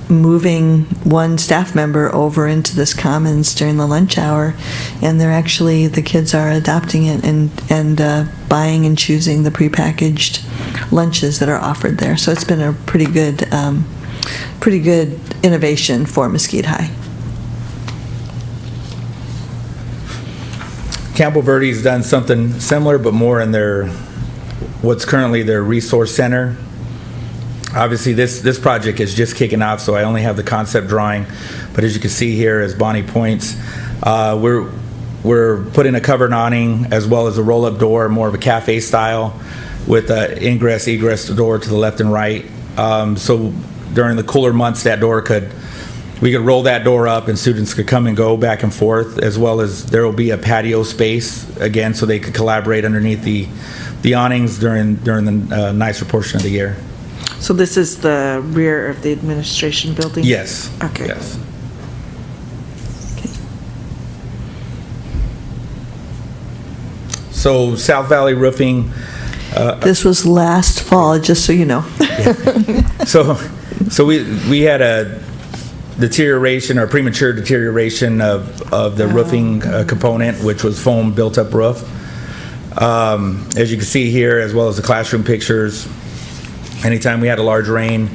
Speaker 1: moving one staff member over into this commons during the lunch hour, and the kids are adopting it and buying and choosing the prepackaged lunches that are offered there. So it's been a pretty good innovation for Mesquite High.
Speaker 7: Campo Verde's done something similar, but more in what's currently their resource center. Obviously, this project is just kicking off, so I only have the concept drawing. But as you can see here, as Bonnie points, we're putting a covered awning as well as a roll-up door, more of a cafe style, with an ingress-egress door to the left and right. So during the cooler months, we could roll that door up, and students could come and go back and forth, as well as there will be a patio space again, so they could collaborate underneath the awnings during the nicer portion of the year.
Speaker 6: So this is the rear of the administration building?
Speaker 7: Yes.
Speaker 6: Okay.
Speaker 7: Yes. So South Valley Roofing.
Speaker 1: This was last fall, just so you know.
Speaker 7: So we had a deterioration or premature deterioration of the roofing component, which was foam built up roof. As you can see here, as well as the classroom pictures, anytime we had a large rain,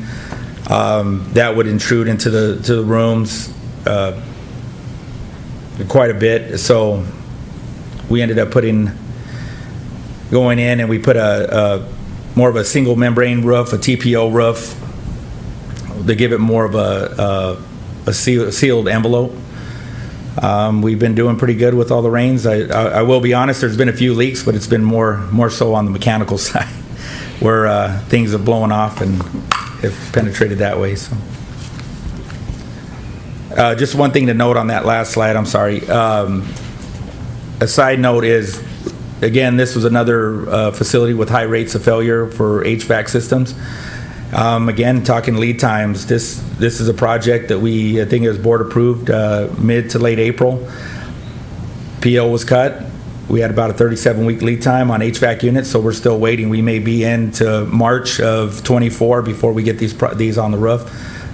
Speaker 7: that would intrude into the rooms quite a bit. So we ended up going in, and we put a more of a single membrane roof, a TPO roof, to give it more of a sealed envelope. We've been doing pretty good with all the rains. I will be honest, there's been a few leaks, but it's been more so on the mechanical side, where things have blown off and have penetrated that way. So, just one thing to note on that last slide, I'm sorry. A side note is, again, this was another facility with high rates of failure for HVAC systems. Again, talking lead times, this is a project that I think it was board approved mid to late April. PO was cut. We had about a 37-week lead time on HVAC units, so we're still waiting. We may be into March of 24 before we get these on the roof.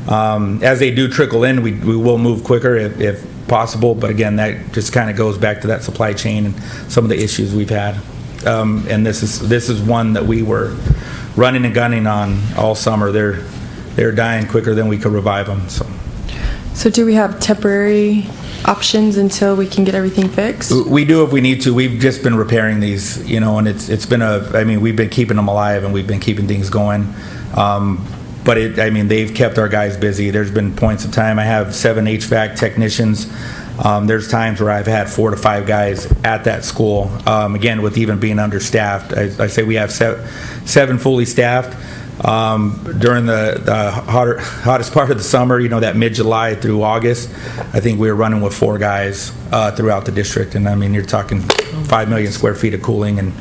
Speaker 7: As they do trickle in, we will move quicker if possible, but again, that just kind of goes back to that supply chain and some of the issues we've had. And this is one that we were running and gunning on all summer. They're dying quicker than we could revive them.
Speaker 2: So do we have temporary options until we can get everything fixed?
Speaker 7: We do if we need to. We've just been repairing these, and it's been we've been keeping them alive, and we've been keeping things going. But they've kept our guys busy. There's been points of time I have 7 HVAC technicians. There's times where I've had 4 to 5 guys at that school. Again, with even being understaffed, I say we have 7 fully staffed. During the hottest part of the summer, that mid-July through August, I think we were running with 4 guys throughout the district. And you're talking 5 million square feet of cooling and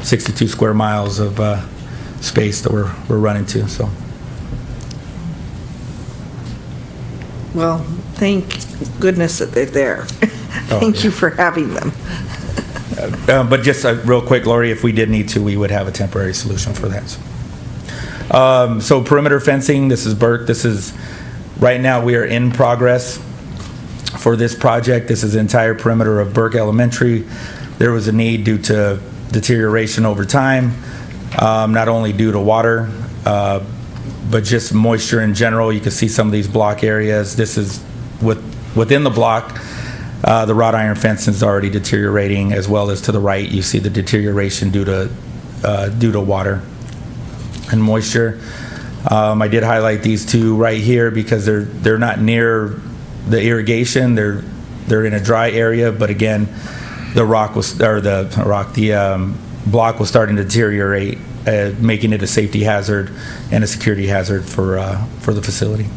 Speaker 7: 62 square miles of space that we're running to. So.
Speaker 6: Well, thank goodness that they're there. Thank you for having them.
Speaker 7: But just real quick, Lori, if we did need to, we would have a temporary solution for that. So perimeter fencing, this is Burke. This is, right now, we are in progress for this project. This is the entire perimeter of Burke Elementary. There was a need due to deterioration over time, not only due to water, but just moisture in general. You can see some of these block areas. This is within the block. The wrought iron fence is already deteriorating, as well as to the right, you see the deterioration due to water and moisture. I did highlight these two right here because they're not near the irrigation. They're in a dry area, but again, the block was starting to deteriorate, making it a safety hazard and a security hazard for the facility.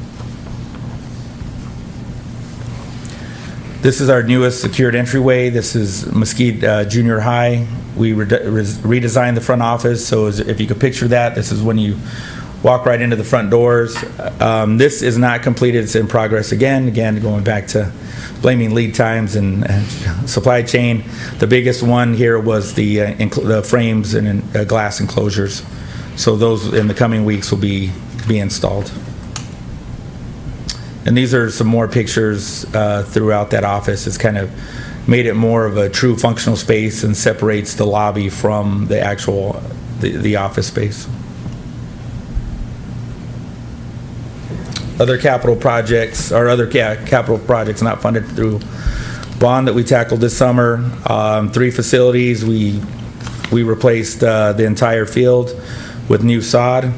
Speaker 7: This is our newest secured entryway. This is Mesquite Junior High. We redesigned the front office, so if you could picture that, this is when you walk right into the front doors. This is not completed, it's in progress again, going back to blaming lead times and supply chain. The biggest one here was the frames and glass enclosures. So those in the coming weeks will be installed. And these are some more pictures throughout that office. It's kind of made it more of a true functional space and separates the lobby from the actual the office space. Other capital projects not funded through bond that we tackled this summer. 3 facilities. We replaced the entire field with new sod.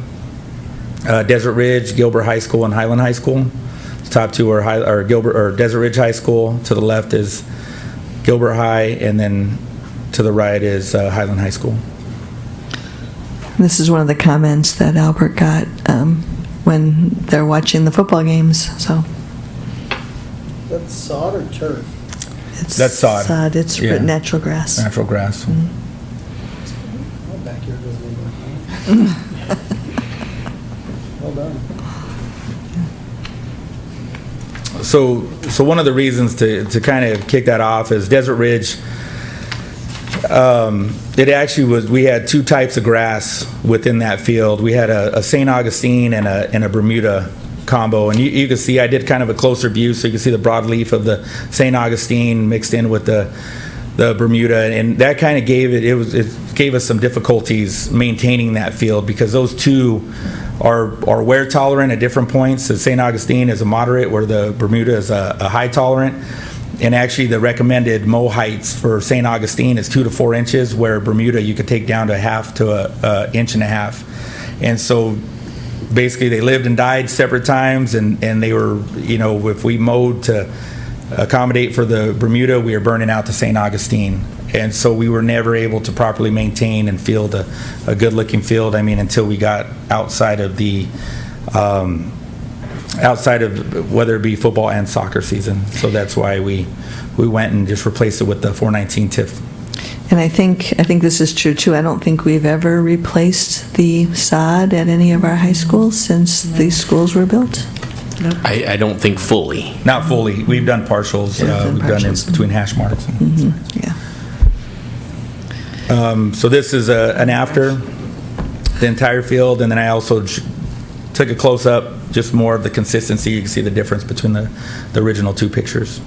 Speaker 7: Desert Ridge, Gilbert High School, and Highland High School. Top two are Desert Ridge High School. To the left is Gilbert High, and then to the right is Highland High School.
Speaker 1: This is one of the comments that Albert got when they're watching the football games. So
Speaker 4: That's sod or turf?
Speaker 7: That's sod.
Speaker 1: Sod. It's
Speaker 7: Yeah.
Speaker 1: natural grass.
Speaker 7: Natural grass.
Speaker 4: My backyard doesn't look like that. Well done.
Speaker 7: So one of the reasons to kind of kick that off is Desert Ridge. It actually was. We had 2 types of grass within that field. We had a St. Augustine and a Bermuda combo, and you can see I did kind of a closer view, so you can see the broadleaf of the St. Augustine mixed in with the Bermuda, and that kind of it gave us some difficulties maintaining that field because those two are wear tolerant at different points. The St. Augustine is a moderate, where the Bermuda is a high tolerant. And actually, the recommended mow heights for St. Augustine is 2 to 4 inches, where Bermuda you could take down to 1/2 to an inch and a half. And so, basically, they lived and died separate times, and they were, if we mowed to accommodate for the Bermuda, we were burning out the St. Augustine. And so we were never able to properly maintain and field a good-looking field. I mean, until we got outside of whether it be football and soccer season. So that's why we went and just replaced it with the 419 TIF.
Speaker 1: And I think this is true too. I don't think we've ever replaced the sod at any of our high schools since these schools were built.
Speaker 3: I don't think fully.
Speaker 7: Not fully. We've done partials. We've done in between hash marks.
Speaker 1: Yeah.
Speaker 7: So this is an after the entire field, and then I also took a close-up, just more of the consistency. You can see the difference between the original 2 pictures.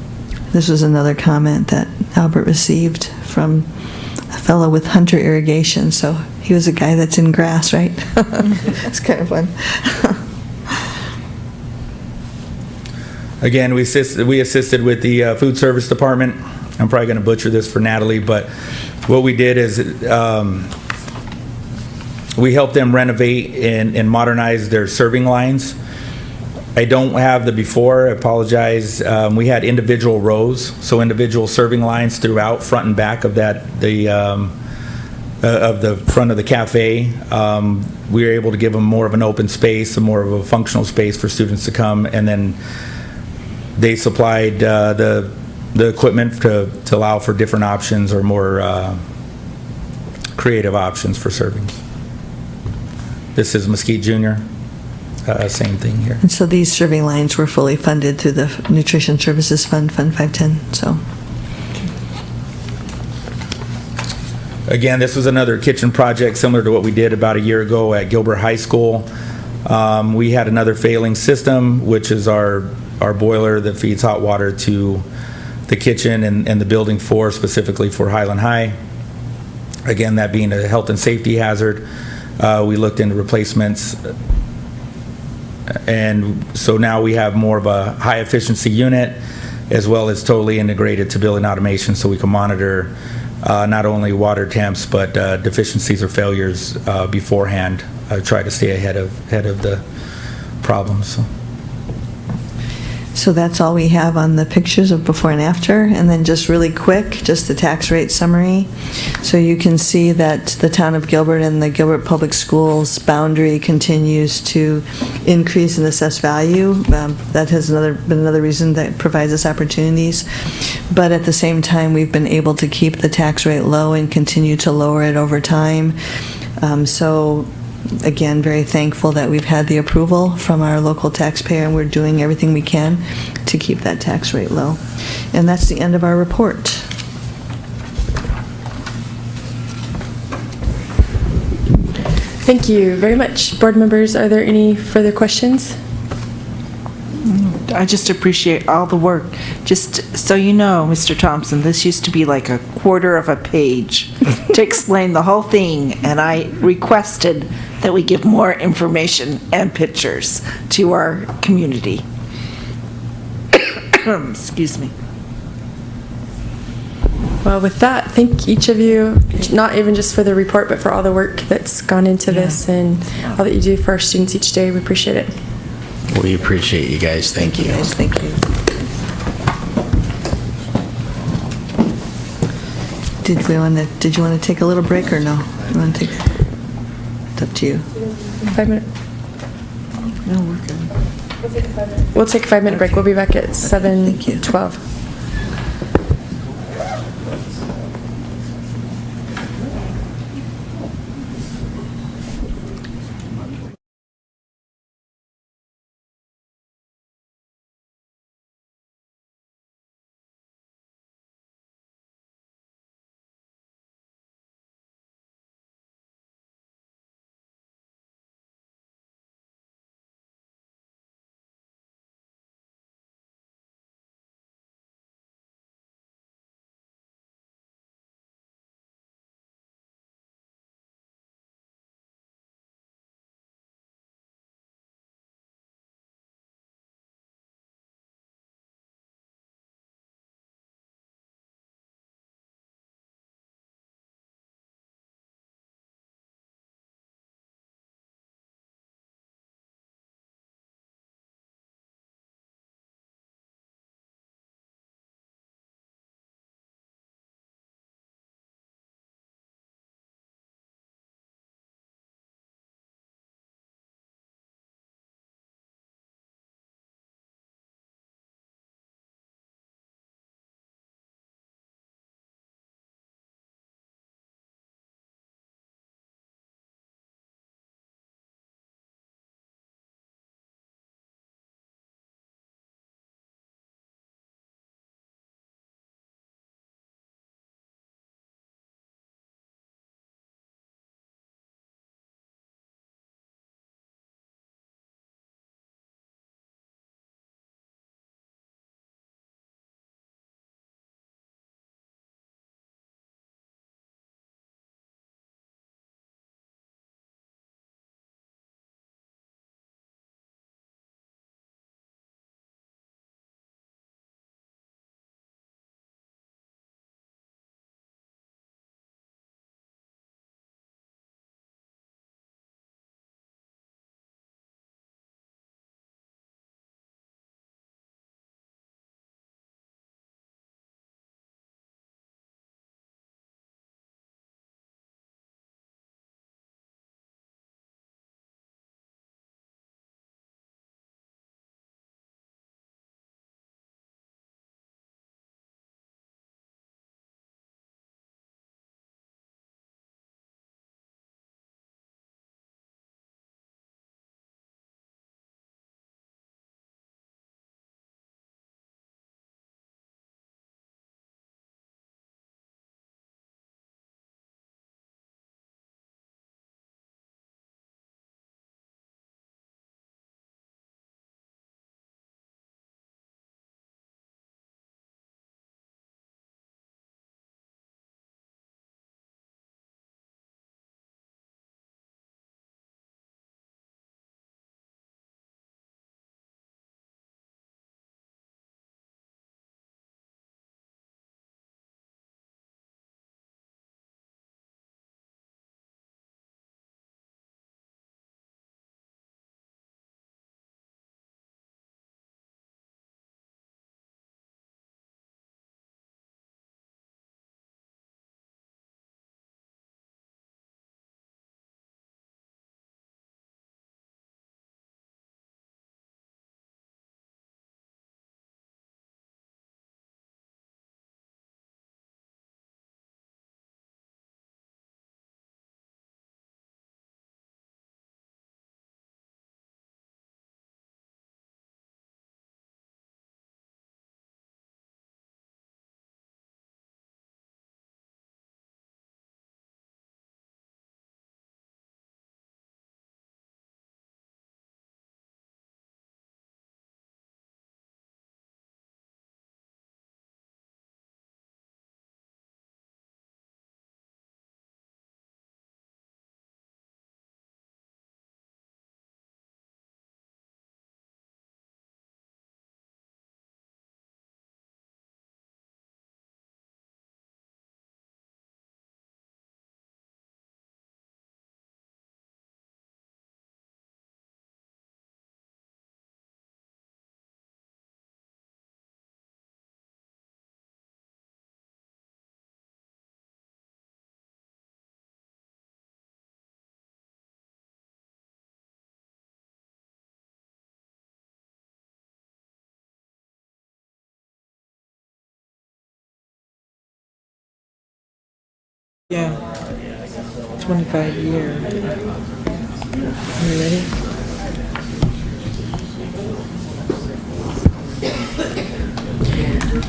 Speaker 1: This was another comment that Albert received from a fellow with Hunter Irrigation. So he was a guy that's in grass, right? It's kind of fun.
Speaker 7: Again, we assisted with the food service department. I'm probably going to butcher this for Natalie, but what we did is we helped them renovate and modernize their serving lines. I don't have the before, I apologize. We had individual rows, so individual serving lines throughout, front and back of the front of the cafe. We were able to give them more of an open space, more of a functional space for students to come, and then they supplied the equipment to allow for different options or more creative options for servings. This is Mesquite Junior. Same thing here.
Speaker 1: And so these serving lines were fully funded through the Nutrition Services Fund, Fund 510. So
Speaker 7: Again, this was another kitchen project similar to what we did about a year ago at Gilbert High School. We had another failing system, which is our boiler that feeds hot water to the kitchen and the building floor, specifically for Highland High. Again, that being a health and safety hazard, we looked into replacements. And so now we have more of a high efficiency unit, as well as totally integrated to building automation, so we can monitor not only water temps, but deficiencies or failures beforehand. Try to stay ahead of the problems.
Speaker 1: So that's all we have on the pictures of before and after. And then just really quick, just the tax rate summary. So you can see that the town of Gilbert and the Gilbert Public Schools boundary continues to increase in assessed value. That has been another reason that provides us opportunities. But at the same time, we've been able to keep the tax rate low and continue to lower it over time. So again, very thankful that we've had the approval from our local taxpayer, and we're doing everything we can to keep that tax rate low. And that's the end of our report.
Speaker 2: Thank you very much. Board members, are there any further questions?
Speaker 6: I just appreciate all the work. Just so you know, Mr. Thompson, this used to be like a quarter of a page to explain the whole thing, and I requested that we give more information and pictures to our community. Excuse me.
Speaker 2: Well, with that, thank each of you, not even just for the report, but for all the work that's gone into this and all that you do for our students each day. We appreciate it.
Speaker 3: We appreciate you guys. Thank you.
Speaker 1: Guys, thank you. Did you want to take a little break or no? You want to take? It's up to you.
Speaker 2: 5 minute.
Speaker 1: No, we're good.
Speaker 2: We'll take a 5-minute break. We'll be back at 7:12.
Speaker 6: Yeah. 25 year. Are you ready?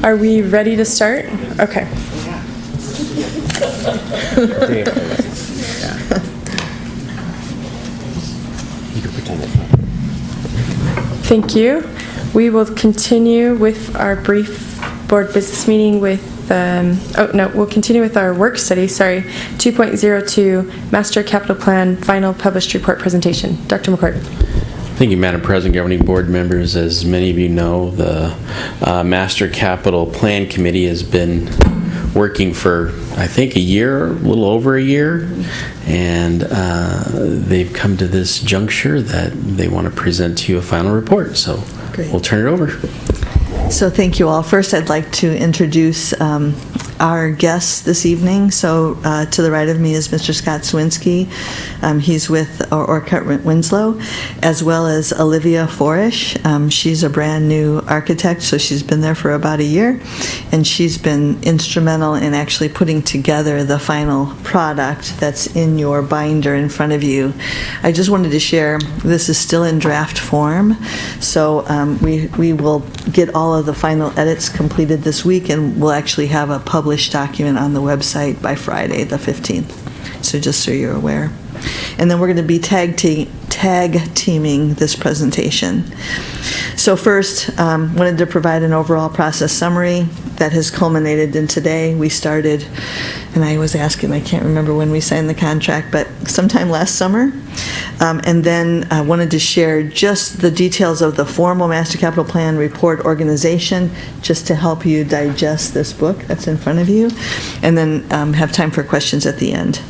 Speaker 2: Are we ready to start? Okay. Thank you. We will continue with our brief board business meeting with, we'll continue with our work study, 2.02 Master Capital Plan Final Published Report Presentation. Dr. McCord.
Speaker 3: Thank you, Madam President, governing board members. As many of you know, the Master Capital Plan Committee has been working for, I think, a year, a little over a year, and they've come to this juncture that they want to present to you a final report. So
Speaker 1: Great.
Speaker 3: We'll turn it over.
Speaker 1: So thank you all. First, I'd like to introduce our guests this evening. So to the right of me is Mr. Scott Swinski. He's with Orcutt Winslow, as well as Olivia Forish. She's a brand new architect, so she's been there for about a year, and she's been instrumental in actually putting together the final product that's in your binder in front of you. I just wanted to share, this is still in draft form, so we will get all of the final edits completed this week, and we'll actually have a published document on the website by Friday the 15th. So just so you're aware. And then we're going to be tag teaming this presentation. So first, wanted to provide an overall process summary that has culminated in today. We started, and I was asking, I can't remember when we signed the contract, but sometime last summer. And then I wanted to share just the details of the formal Master Capital Plan report organization, just to help you digest this book that's in front of you, and then have time for questions at the end.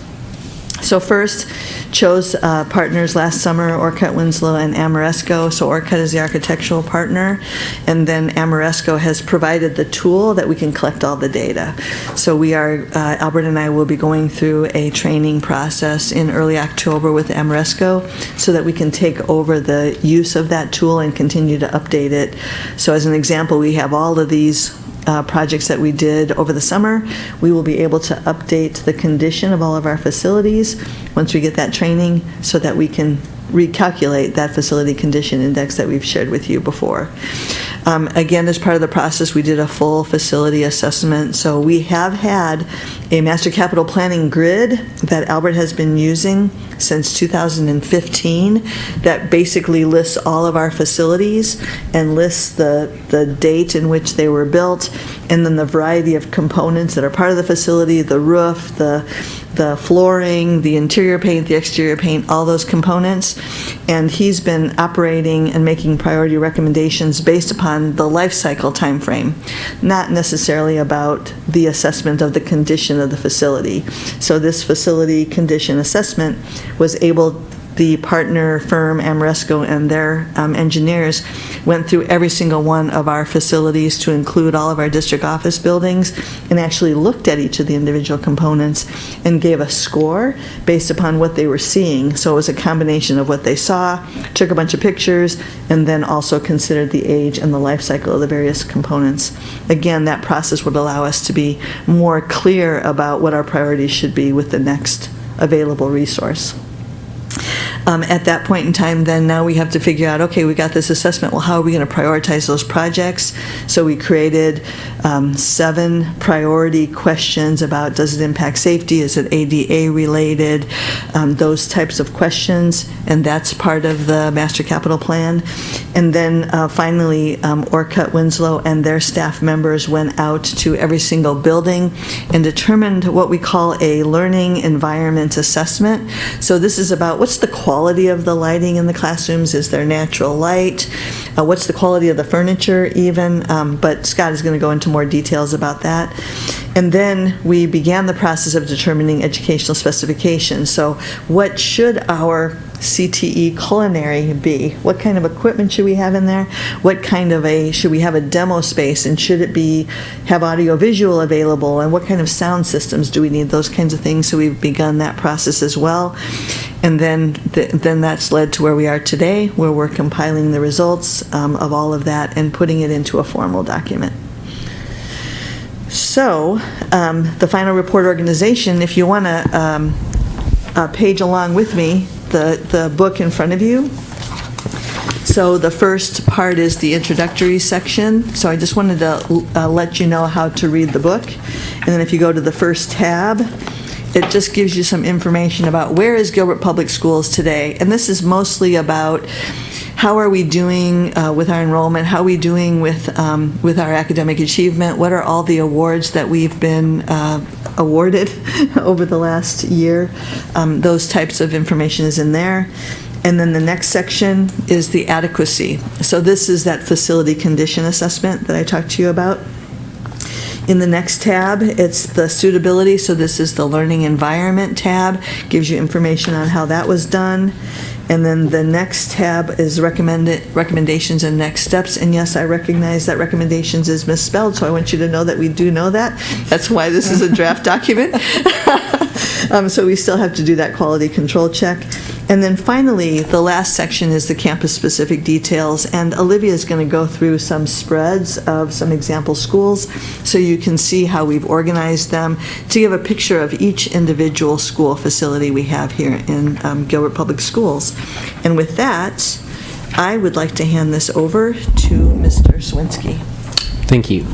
Speaker 1: So first, chose partners last summer, Orcutt Winslow and Amoresco. So Orcutt is the architectural partner, and then Amoresco has provided the tool that we can collect all the data. So we are, Albert and I will be going through a training process in early October with Amoresco so that we can take over the use of that tool and continue to update it. So as an example, we have all of these projects that we did over the summer. We will be able to update the condition of all of our facilities once we get that training so that we can recalculate that facility condition index that we've shared with you before. Again, as part of the process, we did a full facility assessment. So we have had a master capital planning grid that Albert has been using since 2015 that basically lists all of our facilities and lists the date in which they were built, and then the variety of components that are part of the facility, the roof, the flooring, the interior paint, the exterior paint, all those components. And he's been operating and making priority recommendations based upon the life cycle time frame, not necessarily about the assessment of the condition of the facility. So this facility condition assessment was able, the partner firm Amoresco and their engineers went through every single one of our facilities to include all of our district office buildings and actually looked at each of the individual components and gave a score based upon what they were seeing. So it was a combination of what they saw, took a bunch of pictures, and then also considered the age and the life cycle of the various components. Again, that process would allow us to be more clear about what our priorities should be with the next available resource. At that point in time, then now we have to figure out, okay, we got this assessment, well, how are we going to prioritize those projects? So we created 7 priority questions about, does it impact safety, is it ADA related, those types of questions, and that's part of the master capital plan. And then finally, Orcutt Winslow and their staff members went out to every single building and determined what we call a learning environment assessment. So this is about what's the quality of the lighting in the classrooms, is there natural light, what's the quality of the furniture even, but Scott is going to go into more details about that. And then we began the process of determining educational specifications. So what should our CTE culinary be? What kind of equipment should we have in there? What kind of should we have a demo space, and should it have audio-visual available, and what kind of sound systems do we need? Those kinds of things. So we've begun that process as well. And then that's led to where we are today, where we're compiling the results of all of that and putting it into a formal document. So, the final report organization, if you want to page along with me, the book in front of you. So the first part is the introductory section. So I just wanted to let you know how to read the book. And then if you go to the first tab, it just gives you some information about where is Gilbert Public Schools today. And this is mostly about how are we doing with our enrollment, how are we doing with our academic achievement, what are all the awards that we've been awarded over the last year. Those types of information is in there. And then the next section is the adequacy. So this is that facility condition assessment that I talked to you about. In the next tab, it's the suitability. So this is the learning environment tab, gives you information on how that was done. And then the next tab is recommendations and next steps. And yes, I recognize that recommendations is misspelled, so I want you to know that we do know that. That's why this is a draft document. So we still have to do that quality control check. And then finally, the last section is the campus-specific details, and Olivia is going to go through some spreads of some example schools so you can see how we've organized them to give a picture of each individual school facility we have here in Gilbert Public Schools. And with that, I would like to hand this over to Mr. Swinski.
Speaker 11: Thank you.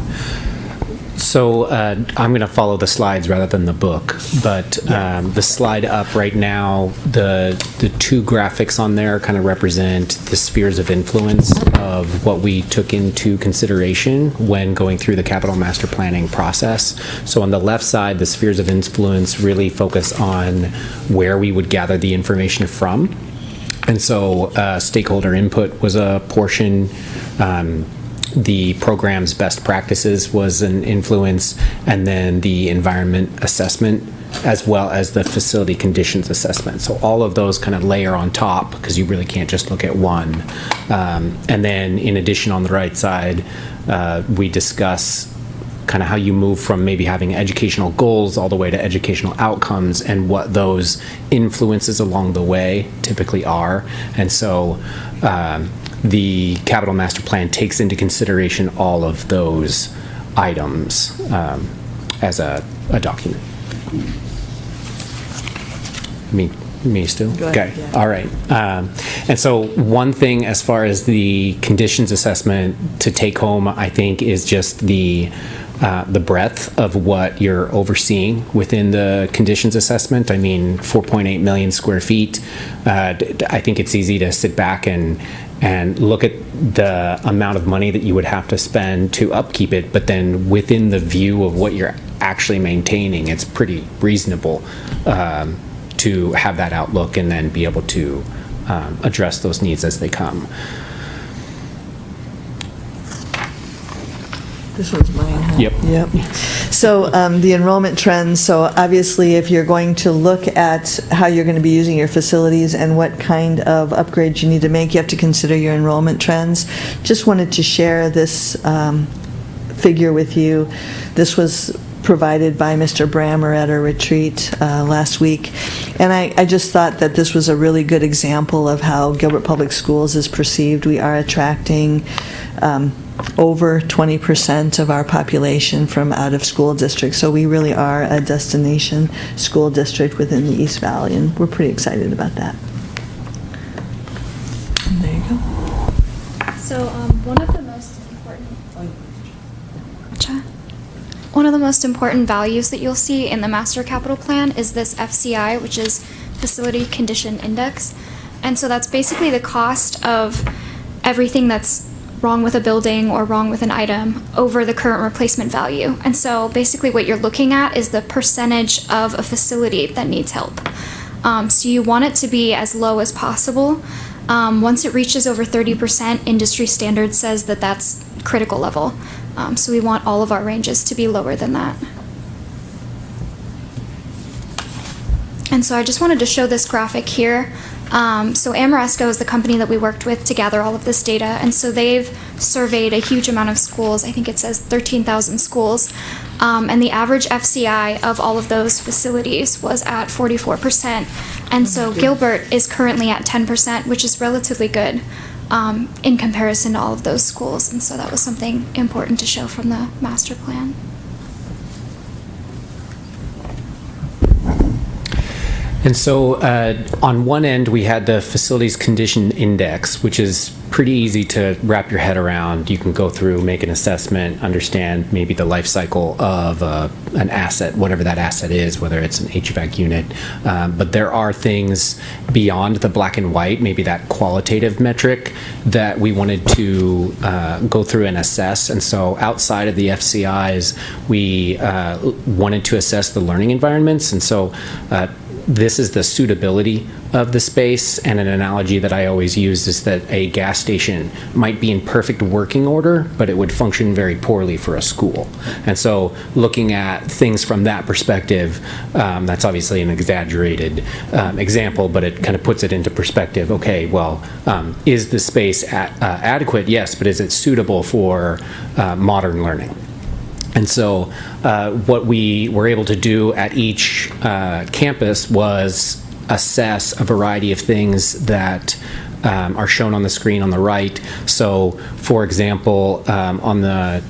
Speaker 11: So I'm going to follow the slides rather than the book, but the slide up right now, the two graphics on there kind of represent the spheres of influence of what we took into consideration when going through the capital master planning process. So on the left side, the spheres of influence really focus on where we would gather the information from. And so stakeholder input was a portion. The program's best practices was an influence, and then the environment assessment as well as the facility conditions assessment. So all of those kind of layer on top because you really can't just look at one. And then in addition on the right side, we discuss kind of how you move from maybe having educational goals all the way to educational outcomes and what those influences along the way typically are. And so the capital master plan takes into consideration all of those items as a document. Me still?
Speaker 1: Go ahead,
Speaker 11: Okay,
Speaker 1: yeah.
Speaker 11: all right. And so one thing as far as the conditions assessment to take home, I think, is just the breadth of what you're overseeing within the conditions assessment. I mean, 4.8 million square feet. I think it's easy to sit back and look at the amount of money that you would have to spend to upkeep it, but then within the view of what you're actually maintaining, it's pretty reasonable to have that outlook and then be able to address those needs as they come.
Speaker 1: This one's mine, huh?
Speaker 11: Yep.
Speaker 1: So the enrollment trends, so obviously if you're going to look at how you're going to be using your facilities and what kind of upgrades you need to make, you have to consider your enrollment trends. Just wanted to share this figure with you. This was provided by Mr. Brammer at our retreat last week. And I just thought that this was a really good example of how Gilbert Public Schools is perceived. We are attracting over 20% of our population from out of school districts. So we really are a destination school district within the East Valley, and we're pretty excited about that. And there you go.
Speaker 12: So one of the most important values that you'll see in the master capital plan is this FCI, which is Facility Condition Index. And so that's basically the cost of everything that's wrong with a building or wrong with an item over the current replacement value. And so basically what you're looking at is the percentage of a facility that needs help. So you want it to be as low as possible. Once it reaches over 30%, industry standard says that that's critical level. So we want all of our ranges to be lower than that. And so I just wanted to show this graphic here. So Amoresco is the company that we worked with to gather all of this data, and so they've surveyed a huge amount of schools. I think it says 13,000 schools, and the average FCI of all of those facilities was at 44%, and so Gilbert is currently at 10%, which is relatively good in comparison to all of those schools, and so that was something important to show from the master plan.
Speaker 11: And so on one end, we had the Facilities Condition Index, which is pretty easy to wrap your head around. You can go through, make an assessment, understand maybe the life cycle of an asset, whatever that asset is, whether it's an HVAC unit. But there are things beyond the black and white, maybe that qualitative metric that we wanted to go through and assess. And so outside of the FCIs, we wanted to assess the learning environments. And so this is the suitability of the space, and an analogy that I always use is that a gas station might be in perfect working order, but it would function very poorly for a school. And so looking at things from that perspective, that's obviously an exaggerated example, but it kind of puts it into perspective. Okay, well, is the space adequate? Yes, but is it suitable for modern learning? And so what we were able to do at each campus was assess a variety of things that are shown on the screen on the right. So, for example, on the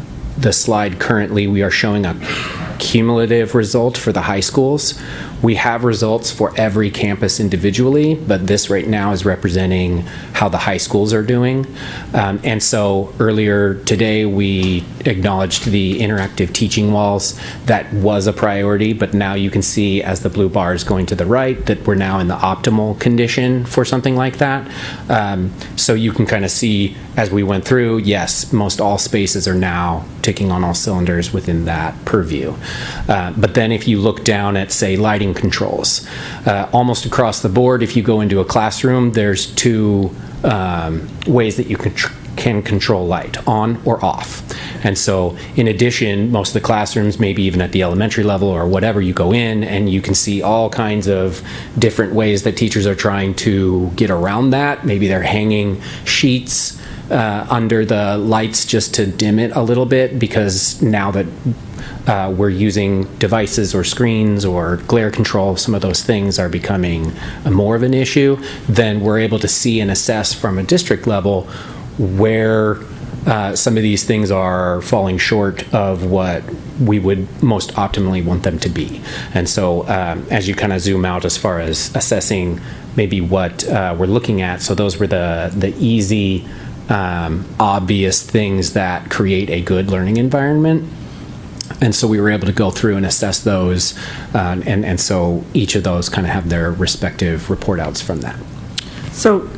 Speaker 11: slide currently, we are showing a cumulative result for the high schools. We have results for every campus individually, but this right now is representing how the high schools are doing. And so earlier today, we acknowledged the interactive teaching walls. That was a priority, but now you can see as the blue bar is going to the right that we're now in the optimal condition for something like that. So you can kind of see as we went through, yes, most all spaces are now ticking on all cylinders within that purview. But then if you look down at, say, lighting controls, almost across the board, if you go into a classroom, there's two ways that you can control light, on or off. And so in addition, most of the classrooms, maybe even at the elementary level or whatever, you go in and you can see all kinds of different ways that teachers are trying to get around that. Maybe they're hanging sheets under the lights just to dim it a little bit, because now that we're using devices or screens or glare control, some of those things are becoming more of an issue. Then we're able to see and assess from a district level where some of these things are falling short of what we would most optimally want them to be. And so as you kind of zoom out as far as assessing maybe what we're looking at, so those were the easy, obvious things that create a good learning environment. And so we were able to go through and assess those, and so each of those kind of have their respective report outs from that.
Speaker 6: So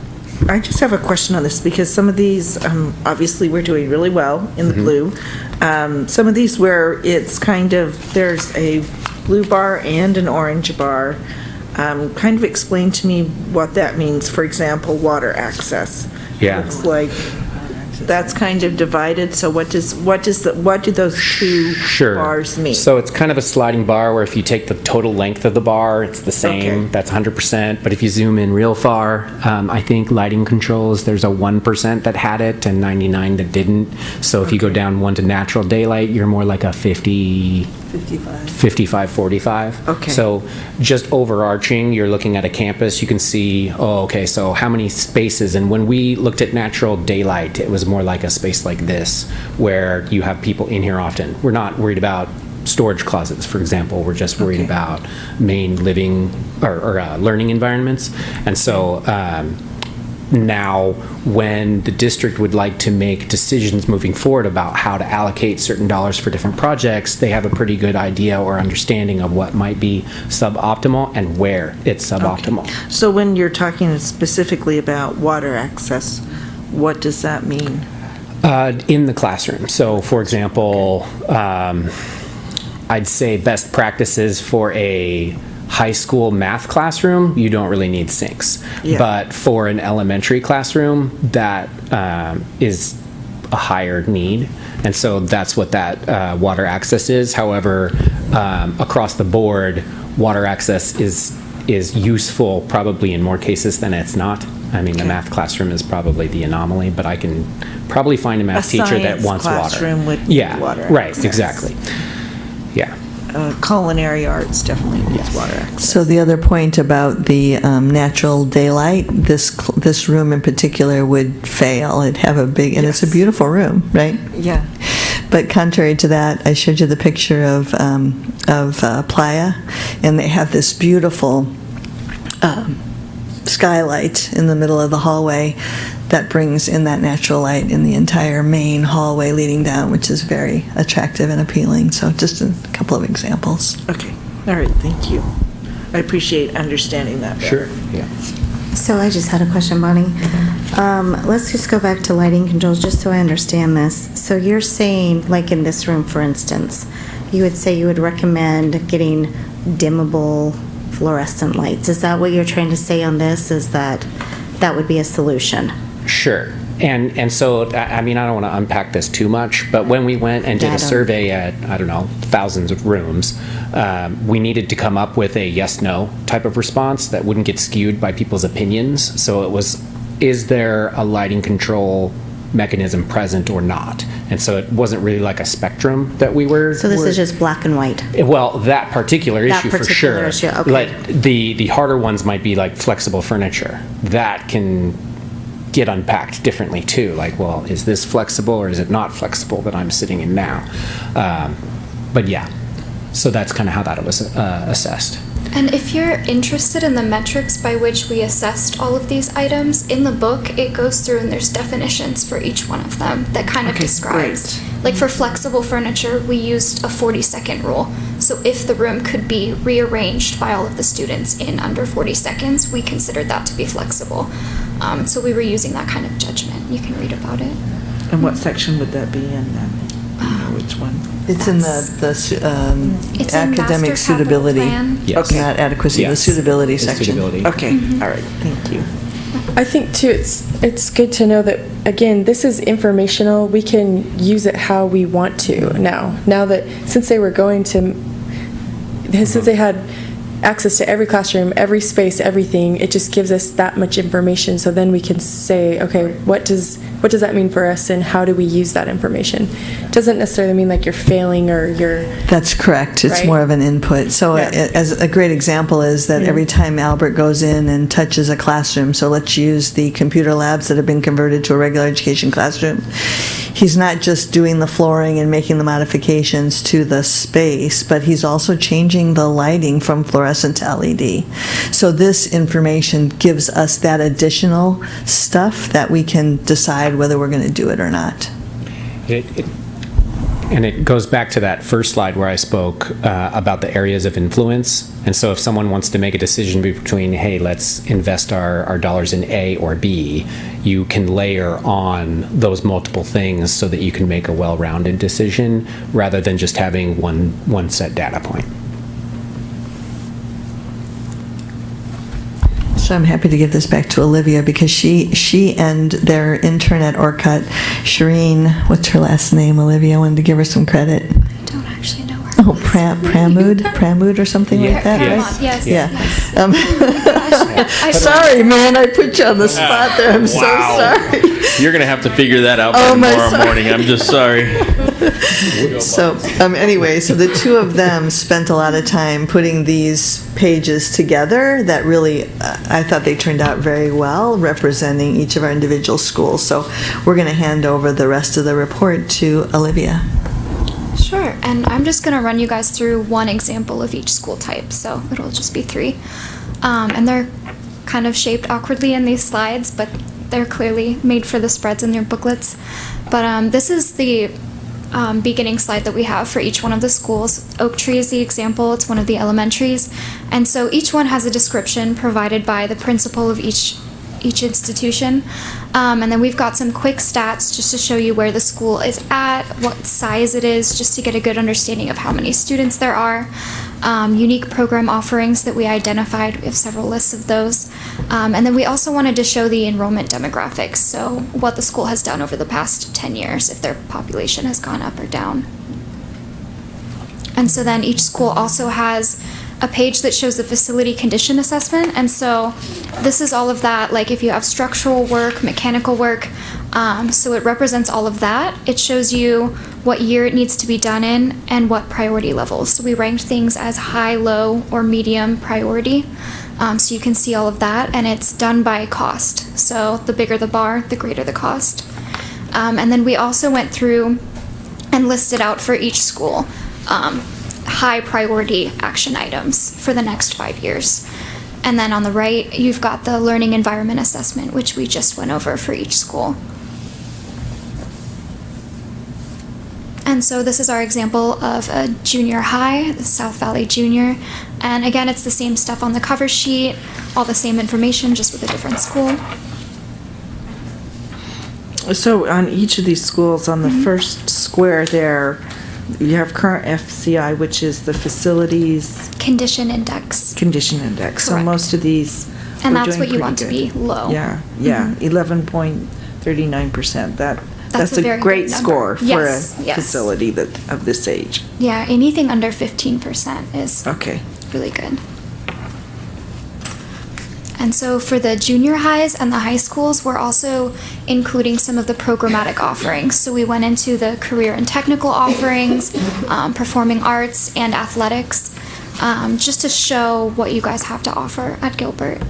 Speaker 6: I just have a question on this, because some of these, obviously we're doing really well in the blue. Some of these where it's kind of, there's a blue bar and an orange bar. Kind of explain to me what that means. For example, water access.
Speaker 11: Yeah.
Speaker 6: Looks like that's kind of divided. So what do those two bars mean?
Speaker 11: So it's kind of a sliding bar where if you take the total length of the bar, it's the same.
Speaker 6: Okay.
Speaker 11: That's 100%. But if you zoom in real far, I think lighting controls, there's a 1% that had it and 99 that didn't. So if you go down one to natural daylight, you're more like a 55, 45.
Speaker 6: Okay.
Speaker 11: So just overarching, you're looking at a campus, you can see, so how many spaces? And when we looked at natural daylight, it was more like a space like this, where you have people in here often. We're not worried about storage closets, for example. We're just worried about main living or learning environments. And so now when the district would like to make decisions moving forward about how to allocate certain dollars for different projects, they have a pretty good idea or understanding of what might be suboptimal and where it's suboptimal.
Speaker 6: Okay. So when you're talking specifically about water access, what does that mean?
Speaker 11: In the classroom. So for example, I'd say best practices for a high school math classroom, you don't really need sinks.
Speaker 6: Yeah.
Speaker 11: But for an elementary classroom, that is a higher need. And so that's what that water access is. However, across the board, water access is useful probably in more cases than it's not. I mean, the math classroom is probably the anomaly, but I can probably find a math teacher that wants water.
Speaker 6: Classroom would need water
Speaker 11: right,
Speaker 6: access.
Speaker 11: exactly. Yeah.
Speaker 6: Culinary arts definitely needs water access.
Speaker 1: So the other point about the natural daylight, this room in particular would fail. It'd have a big, and it's a beautiful room, right?
Speaker 6: Yeah.
Speaker 1: But contrary to that, I showed you the picture of Playa, and they have this beautiful skylight in the middle of the hallway that brings in that natural light in the entire main hallway leading down, which is very attractive and appealing. So just a couple of examples.
Speaker 6: Okay, all right, thank you. I appreciate understanding that better.
Speaker 11: Yeah.
Speaker 8: So I just had a question, Bonnie. Let's just go back to lighting controls, just so I understand this. So you're saying, like in this room, for instance, you would say you would recommend getting dimmable fluorescent lights. Is that what you're trying to say on this, is that that would be a solution?
Speaker 11: Sure. And so, I mean, I don't want to unpack this too much, but when we went and did a survey at, I don't know, thousands of rooms, we needed to come up with a yes-no type of response that wouldn't get skewed by people's opinions. So it was, is there a lighting control mechanism present or not? And so it wasn't really like a spectrum that we were...
Speaker 8: So this is just black and white?
Speaker 11: Well, that particular issue for sure.
Speaker 8: Issue, okay.
Speaker 11: Like the harder ones might be like flexible furniture. That can get unpacked differently too. Like, well, is this flexible or is it not flexible that I'm sitting in now? But yeah, so that's kind of how that was assessed.
Speaker 12: And if you're interested in the metrics by which we assessed all of these items, in the book, it goes through and there's definitions for each one of them that kind of describes.
Speaker 6: Great.
Speaker 12: Like for flexible furniture, we used a 40-second rule. So if the room could be rearranged by all of the students in under 40 seconds, we considered that to be flexible. So we were using that kind of judgment. You can read about it.
Speaker 6: And what section would that be in then? Do you know which one?
Speaker 1: It's in the
Speaker 12: It's in
Speaker 1: academic
Speaker 12: Master Capital
Speaker 1: suitability.
Speaker 12: Plan.
Speaker 11: Yes.
Speaker 1: Not adequacy, the
Speaker 11: Yes.
Speaker 1: suitability
Speaker 11: The
Speaker 1: section.
Speaker 11: suitability.
Speaker 6: Okay, all right, thank you.
Speaker 2: I think too, it's good to know that, again, this is informational. We can use it how we want to now. Now that, since they were going to, since they had access to every classroom, every space, everything, it just gives us that much information. So then we can say, okay, what does that mean for us, and how do we use that information? It doesn't necessarily mean like you're failing or you're...
Speaker 1: That's correct. It's
Speaker 2: Right?
Speaker 1: more of an input. So
Speaker 2: Yeah.
Speaker 1: as a great example is that every time Albert goes in and touches a classroom, so let's use the computer labs that have been converted to a regular education classroom, he's not just doing the flooring and making the modifications to the space, but he's also changing the lighting from fluorescent to LED. So this information gives us that additional stuff that we can decide whether we're going to do it or not.
Speaker 11: And it goes back to that first slide where I spoke about the areas of influence. And so if someone wants to make a decision between, hey, let's invest our dollars in A or B, you can layer on those multiple things so that you can make a well-rounded decision rather than just having one set data point.
Speaker 1: So I'm happy to give this back to Olivia because she and their intern at Orcut, Shireen, what's her last name, Olivia, I wanted to give her some credit.
Speaker 12: I don't actually know her.
Speaker 1: Oh, Pramud or something like that, right?
Speaker 12: Yes.
Speaker 1: Yeah.
Speaker 12: Yes.
Speaker 1: Gosh, sorry, man, I put you on the spot there. I'm so sorry.
Speaker 3: You're going to have to figure that out by
Speaker 1: Oh, my
Speaker 3: tomorrow
Speaker 1: sorry.
Speaker 3: morning. I'm just sorry.
Speaker 1: So anyway, so the two of them spent a lot of time putting these pages together that really, I thought they turned out very well, representing each of our individual schools. So we're going to hand over the rest of the report to Olivia.
Speaker 12: Sure, and I'm just going to run you guys through one example of each school type, so it'll just be 3. And they're kind of shaped awkwardly in these slides, but they're clearly made for the spreads in your booklets. But this is the beginning slide that we have for each one of the schools. Oak Tree is the example, it's one of the elementaries. And so each one has a description provided by the principal of each institution. And then we've got some quick stats just to show you where the school is at, what size it is, just to get a good understanding of how many students there are. Unique program offerings that we identified. We have several lists of those. And then we also wanted to show the enrollment demographics, so what the school has done over the past 10 years, if their population has gone up or down. And so then each school also has a page that shows the facility condition assessment. And so this is all of that, like if you have structural work, mechanical work, so it represents all of that. It shows you what year it needs to be done in and what priority levels. So we ranked things as high, low, or medium priority. So you can see all of that, and it's done by cost. So the bigger the bar, the greater the cost. And then we also went through and listed out for each school high priority action items for the next 5 years. And then on the right, you've got the learning environment assessment, which we just went over for each school. And so this is our example of a junior high, the South Valley Junior. And again, it's the same stuff on the cover sheet, all the same information, just with a different school.
Speaker 6: So on each of these schools, on the first square there, you have current FCI, which is the facilities
Speaker 12: Condition index.
Speaker 6: condition index. So
Speaker 12: Correct.
Speaker 6: most of these
Speaker 12: And
Speaker 6: we're
Speaker 12: that's
Speaker 6: doing
Speaker 12: what you
Speaker 6: pretty
Speaker 12: want to
Speaker 6: good.
Speaker 12: be, low.
Speaker 6: Yeah, yeah, 11.39%. That's
Speaker 12: a
Speaker 6: a
Speaker 12: very
Speaker 6: great
Speaker 12: good
Speaker 6: score
Speaker 12: number. Yes,
Speaker 6: for a
Speaker 12: yes.
Speaker 6: facility that of this age.
Speaker 12: Yeah, anything under 15% is
Speaker 6: Okay.
Speaker 12: really good. And so for the junior highs and the high schools, we're also including some of the programmatic offerings. So we went into the career and technical offerings, performing arts, and athletics, just to show what you guys have to offer at Gilbert.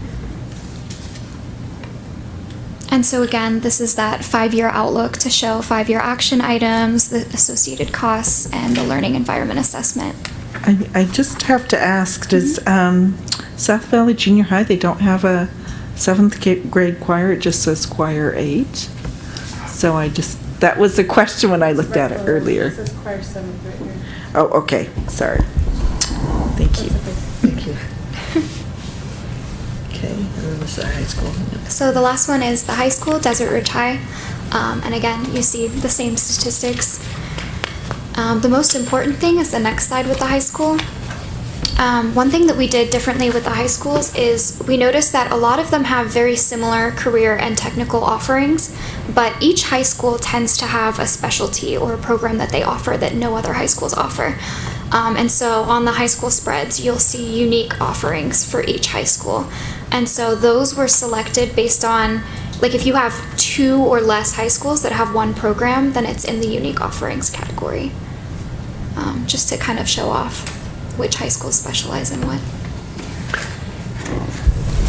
Speaker 12: And so again, this is that 5-year outlook to show 5-year action items, the associated costs, and the learning environment assessment.
Speaker 6: I just have to ask, does South Valley Junior High, they don't have a 7th grade choir, it just says choir 8? So that was the question when I looked at it earlier.
Speaker 2: It says choir 7th right here.
Speaker 6: Oh, okay, sorry. Thank you.
Speaker 1: Thank you. Okay, and then this is our high school.
Speaker 12: So the last one is the high school, Desert Ridge High. And again, you see the same statistics. The most important thing is the next slide with the high school. One thing that we did differently with the high schools is we noticed that a lot of them have very similar career and technical offerings, but each high school tends to have a specialty or a program that they offer that no other high schools offer. And so on the high school spreads, you'll see unique offerings for each high school. And so those were selected based on, like if you have 2 or less high schools that have one program, then it's in the unique offerings category. Just to kind of show off which high schools specialize in what.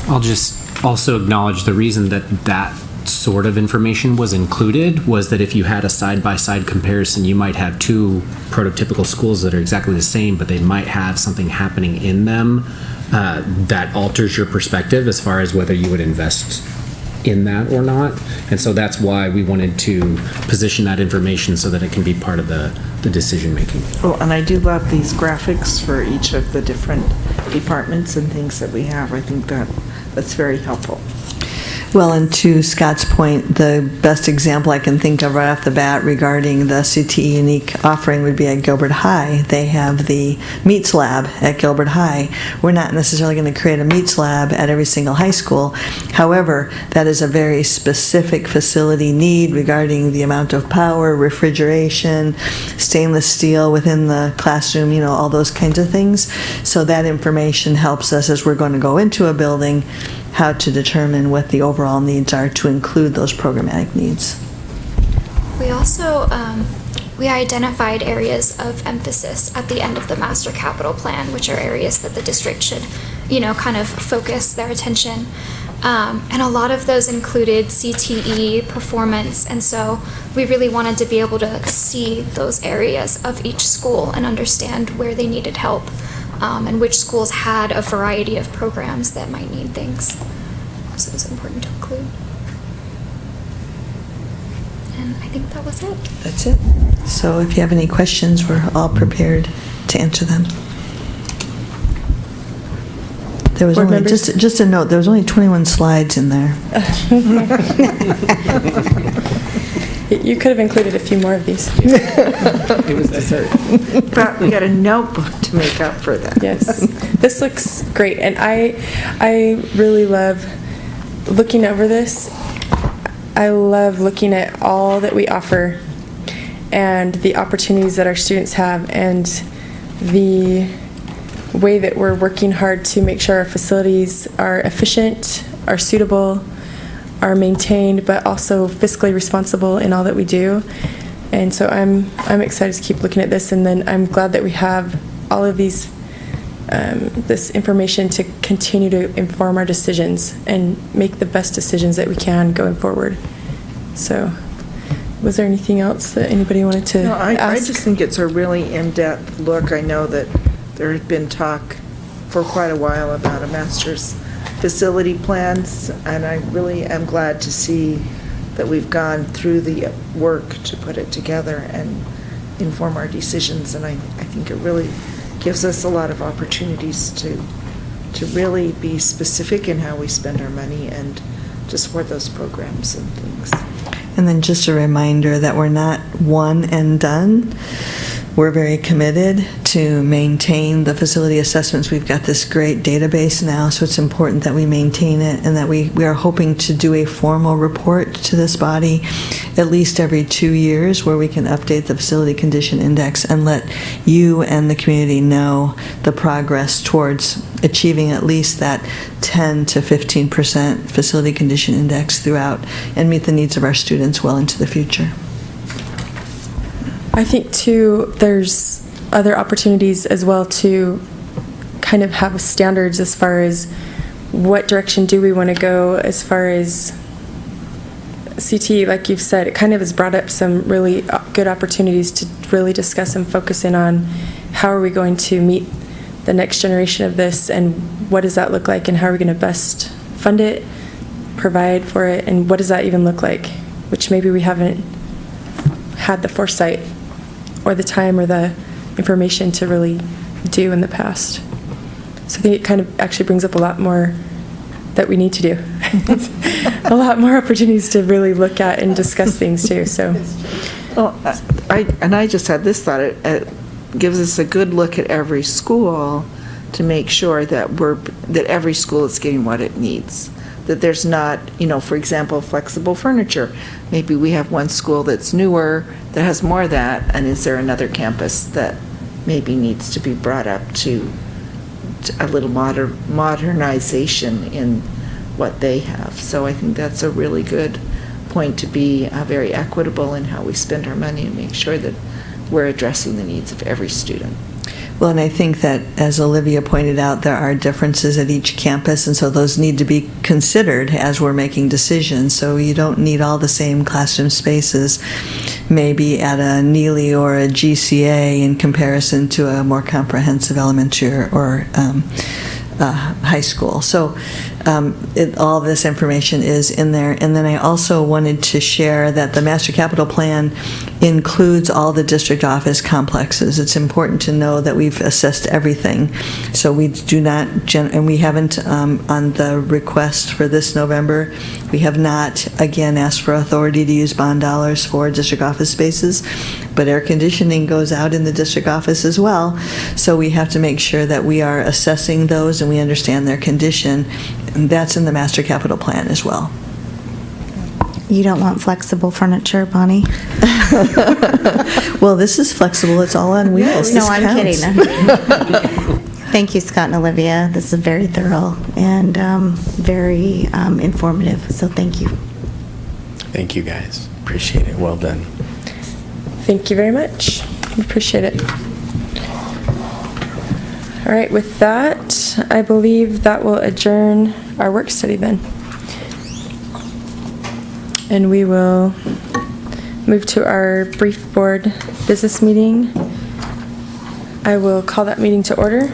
Speaker 11: I'll just also acknowledge the reason that that sort of information was included was that if you had a side-by-side comparison, you might have 2 prototypical schools that are exactly the same, but they might have something happening in them that alters your perspective as far as whether you would invest in that or not. And so that's why we wanted to position that information so that it can be part of the decision making.
Speaker 6: Oh, and I do love these graphics for each of the different departments and things that we have. I think that's very helpful.
Speaker 1: Well, and to Scott's point, the best example I can think of right off the bat regarding the CTE unique offering would be at Gilbert High. They have the meets lab at Gilbert High. We're not necessarily going to create a meets lab at every single high school. However, that is a very specific facility need regarding the amount of power, refrigeration, stainless steel within the classroom, all those kinds of things. So that information helps us as we're going to go into a building how to determine what the overall needs are to include those programmatic needs.
Speaker 12: We also we identified areas of emphasis at the end of the master capital plan, which are areas that the district should, kind of focus their attention. And a lot of those included CTE, performance, and so we really wanted to be able to see those areas of each school and understand where they needed help. And which schools had a variety of programs that might need things. So it was important to include. And I think that was it.
Speaker 1: That's it. So if you have any questions, we're all prepared to answer them. There was
Speaker 2: Board
Speaker 1: only,
Speaker 2: members?
Speaker 1: just a note, there was only 21 slides in there.
Speaker 2: You could have included a few more of these.
Speaker 6: It was dessert. But we got a notebook to make up for that.
Speaker 2: Yes, this looks great, and I really love looking over this. I love looking at all that we offer and the opportunities that our students have and the way that we're working hard to make sure our facilities are efficient, are suitable, are maintained, but also fiscally responsible in all that we do. And so I'm excited to keep looking at this, and then I'm glad that we have all of these this information to continue to inform our decisions and make the best decisions that we can going forward. So was there anything else that anybody wanted to
Speaker 6: No, I
Speaker 2: ask?
Speaker 6: just think it's a really in-depth look. I know that there had been talk for quite a while about a master's facility plans, and I really am glad to see that we've gone through the work to put it together and inform our decisions, and I think it really gives us a lot of opportunities to really be specific in how we spend our money and to support those programs and things.
Speaker 1: And then just a reminder that we're not one and done. We're very committed to maintain the facility assessments. We've got this great database now, so it's important that we maintain it, and that we are hoping to do a formal report to this body at least every 2 years, where we can update the facility condition index and let you and the community know the progress towards achieving at least that 10 to 15% facility condition index throughout, and meet the needs of our students well into the future.
Speaker 2: I think, too, there's other opportunities as well to kind of have standards as far as what direction do we want to go as far as CTE. Like you've said, it kind of has brought up some really good opportunities to really discuss and focus in on how are we going to meet the next generation of this, and what does that look like, and how are we going to best fund it, provide for it, and what does that even look like, which maybe we haven't had the foresight or the time or the information to really do in the past. So I think it kind of actually brings up a lot more that we need to do. A lot more opportunities to really look at and discuss things too. So,
Speaker 6: Well, I just had this thought, it gives us a good look at every school to make sure that that every school is getting what it needs. That there's not, for example, flexible furniture. Maybe we have one school that's newer, that has more of that, and is there another campus that maybe needs to be brought up to a little modernization in what they have. So I think that's a really good point, to be very equitable in how we spend our money and make sure that we're addressing the needs of every student.
Speaker 1: Well, and I think that, as Olivia pointed out, there are differences at each campus, and so those need to be considered as we're making decisions. So you don't need all the same classroom spaces, maybe at a Neely or a GCA, in comparison to a more comprehensive elementary or high school. So all of this information is in there. And then I also wanted to share that the Master Capital Plan includes all the district office complexes. It's important to know that we've assessed everything. So we do not, and we haven't, on the request for this November, we have not, again, asked for authority to use bond dollars for district office spaces, but air conditioning goes out in the district office as well. So we have to make sure that we are assessing those and we understand their condition. And that's in the Master Capital Plan as well.
Speaker 8: You don't want flexible furniture, Bonnie?
Speaker 1: Well, this is flexible. It's all on wheels.
Speaker 8: No,
Speaker 1: This
Speaker 8: I'm
Speaker 1: counts.
Speaker 8: kidding. Thank you, Scott and Olivia. This is very thorough and very informative, so thank you.
Speaker 3: Thank you, guys. Appreciate it. Well done.
Speaker 2: thank you very much. We appreciate it. All right, with that, I believe that will adjourn our work study then. And we will move to our brief board business meeting. I will call that meeting to order.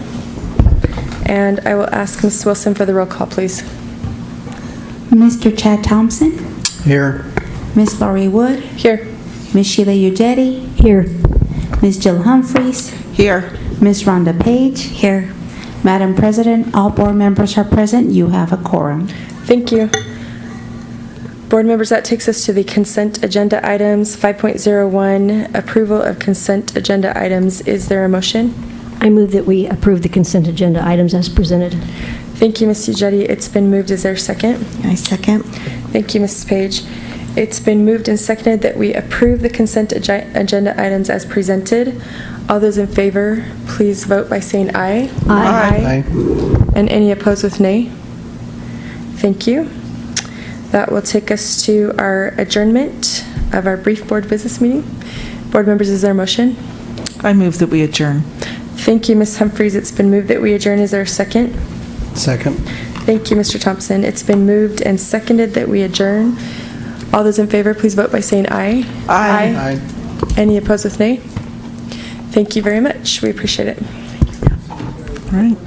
Speaker 2: And I will ask Ms. Wilson for the roll call, please.
Speaker 13: Mr. Chad Thompson,
Speaker 4: Here.
Speaker 13: Miss Laurie Wood,
Speaker 2: Here.
Speaker 13: Miss Sheila Ugeti,
Speaker 5: Here.
Speaker 13: Miss Jill Humphreys,
Speaker 6: Here.
Speaker 13: Miss Rhonda Page.
Speaker 8: Here.
Speaker 13: Madam President, all board members are present. You have a quorum.
Speaker 2: Thank you. Board members, that takes us to the consent agenda items. 5.01, approval of consent agenda items. Is there a motion?
Speaker 5: I move that we approve the consent agenda items as presented.
Speaker 2: Thank you, Ms. Ugeti. It's been moved. Is there a second?
Speaker 8: I second.
Speaker 2: Thank you, Mrs. Page. It's been moved and seconded that we approve the consent agenda items as presented. All those in favor, please vote by saying aye.
Speaker 8: Aye.
Speaker 2: And any opposed with nay? Thank you. That will take us to our adjournment of our brief board business meeting. Board members, is there a motion?
Speaker 6: I move that we adjourn.
Speaker 2: Thank you, Ms. Humphreys. It's been moved that we adjourn. Is there a second?
Speaker 4: Second.
Speaker 2: Thank you, Mr. Thompson. It's been moved and seconded that we adjourn. All those in favor, please vote by saying aye.
Speaker 6: Aye.
Speaker 2: Any opposed with nay? Thank you very much. We appreciate it.
Speaker 6: Right.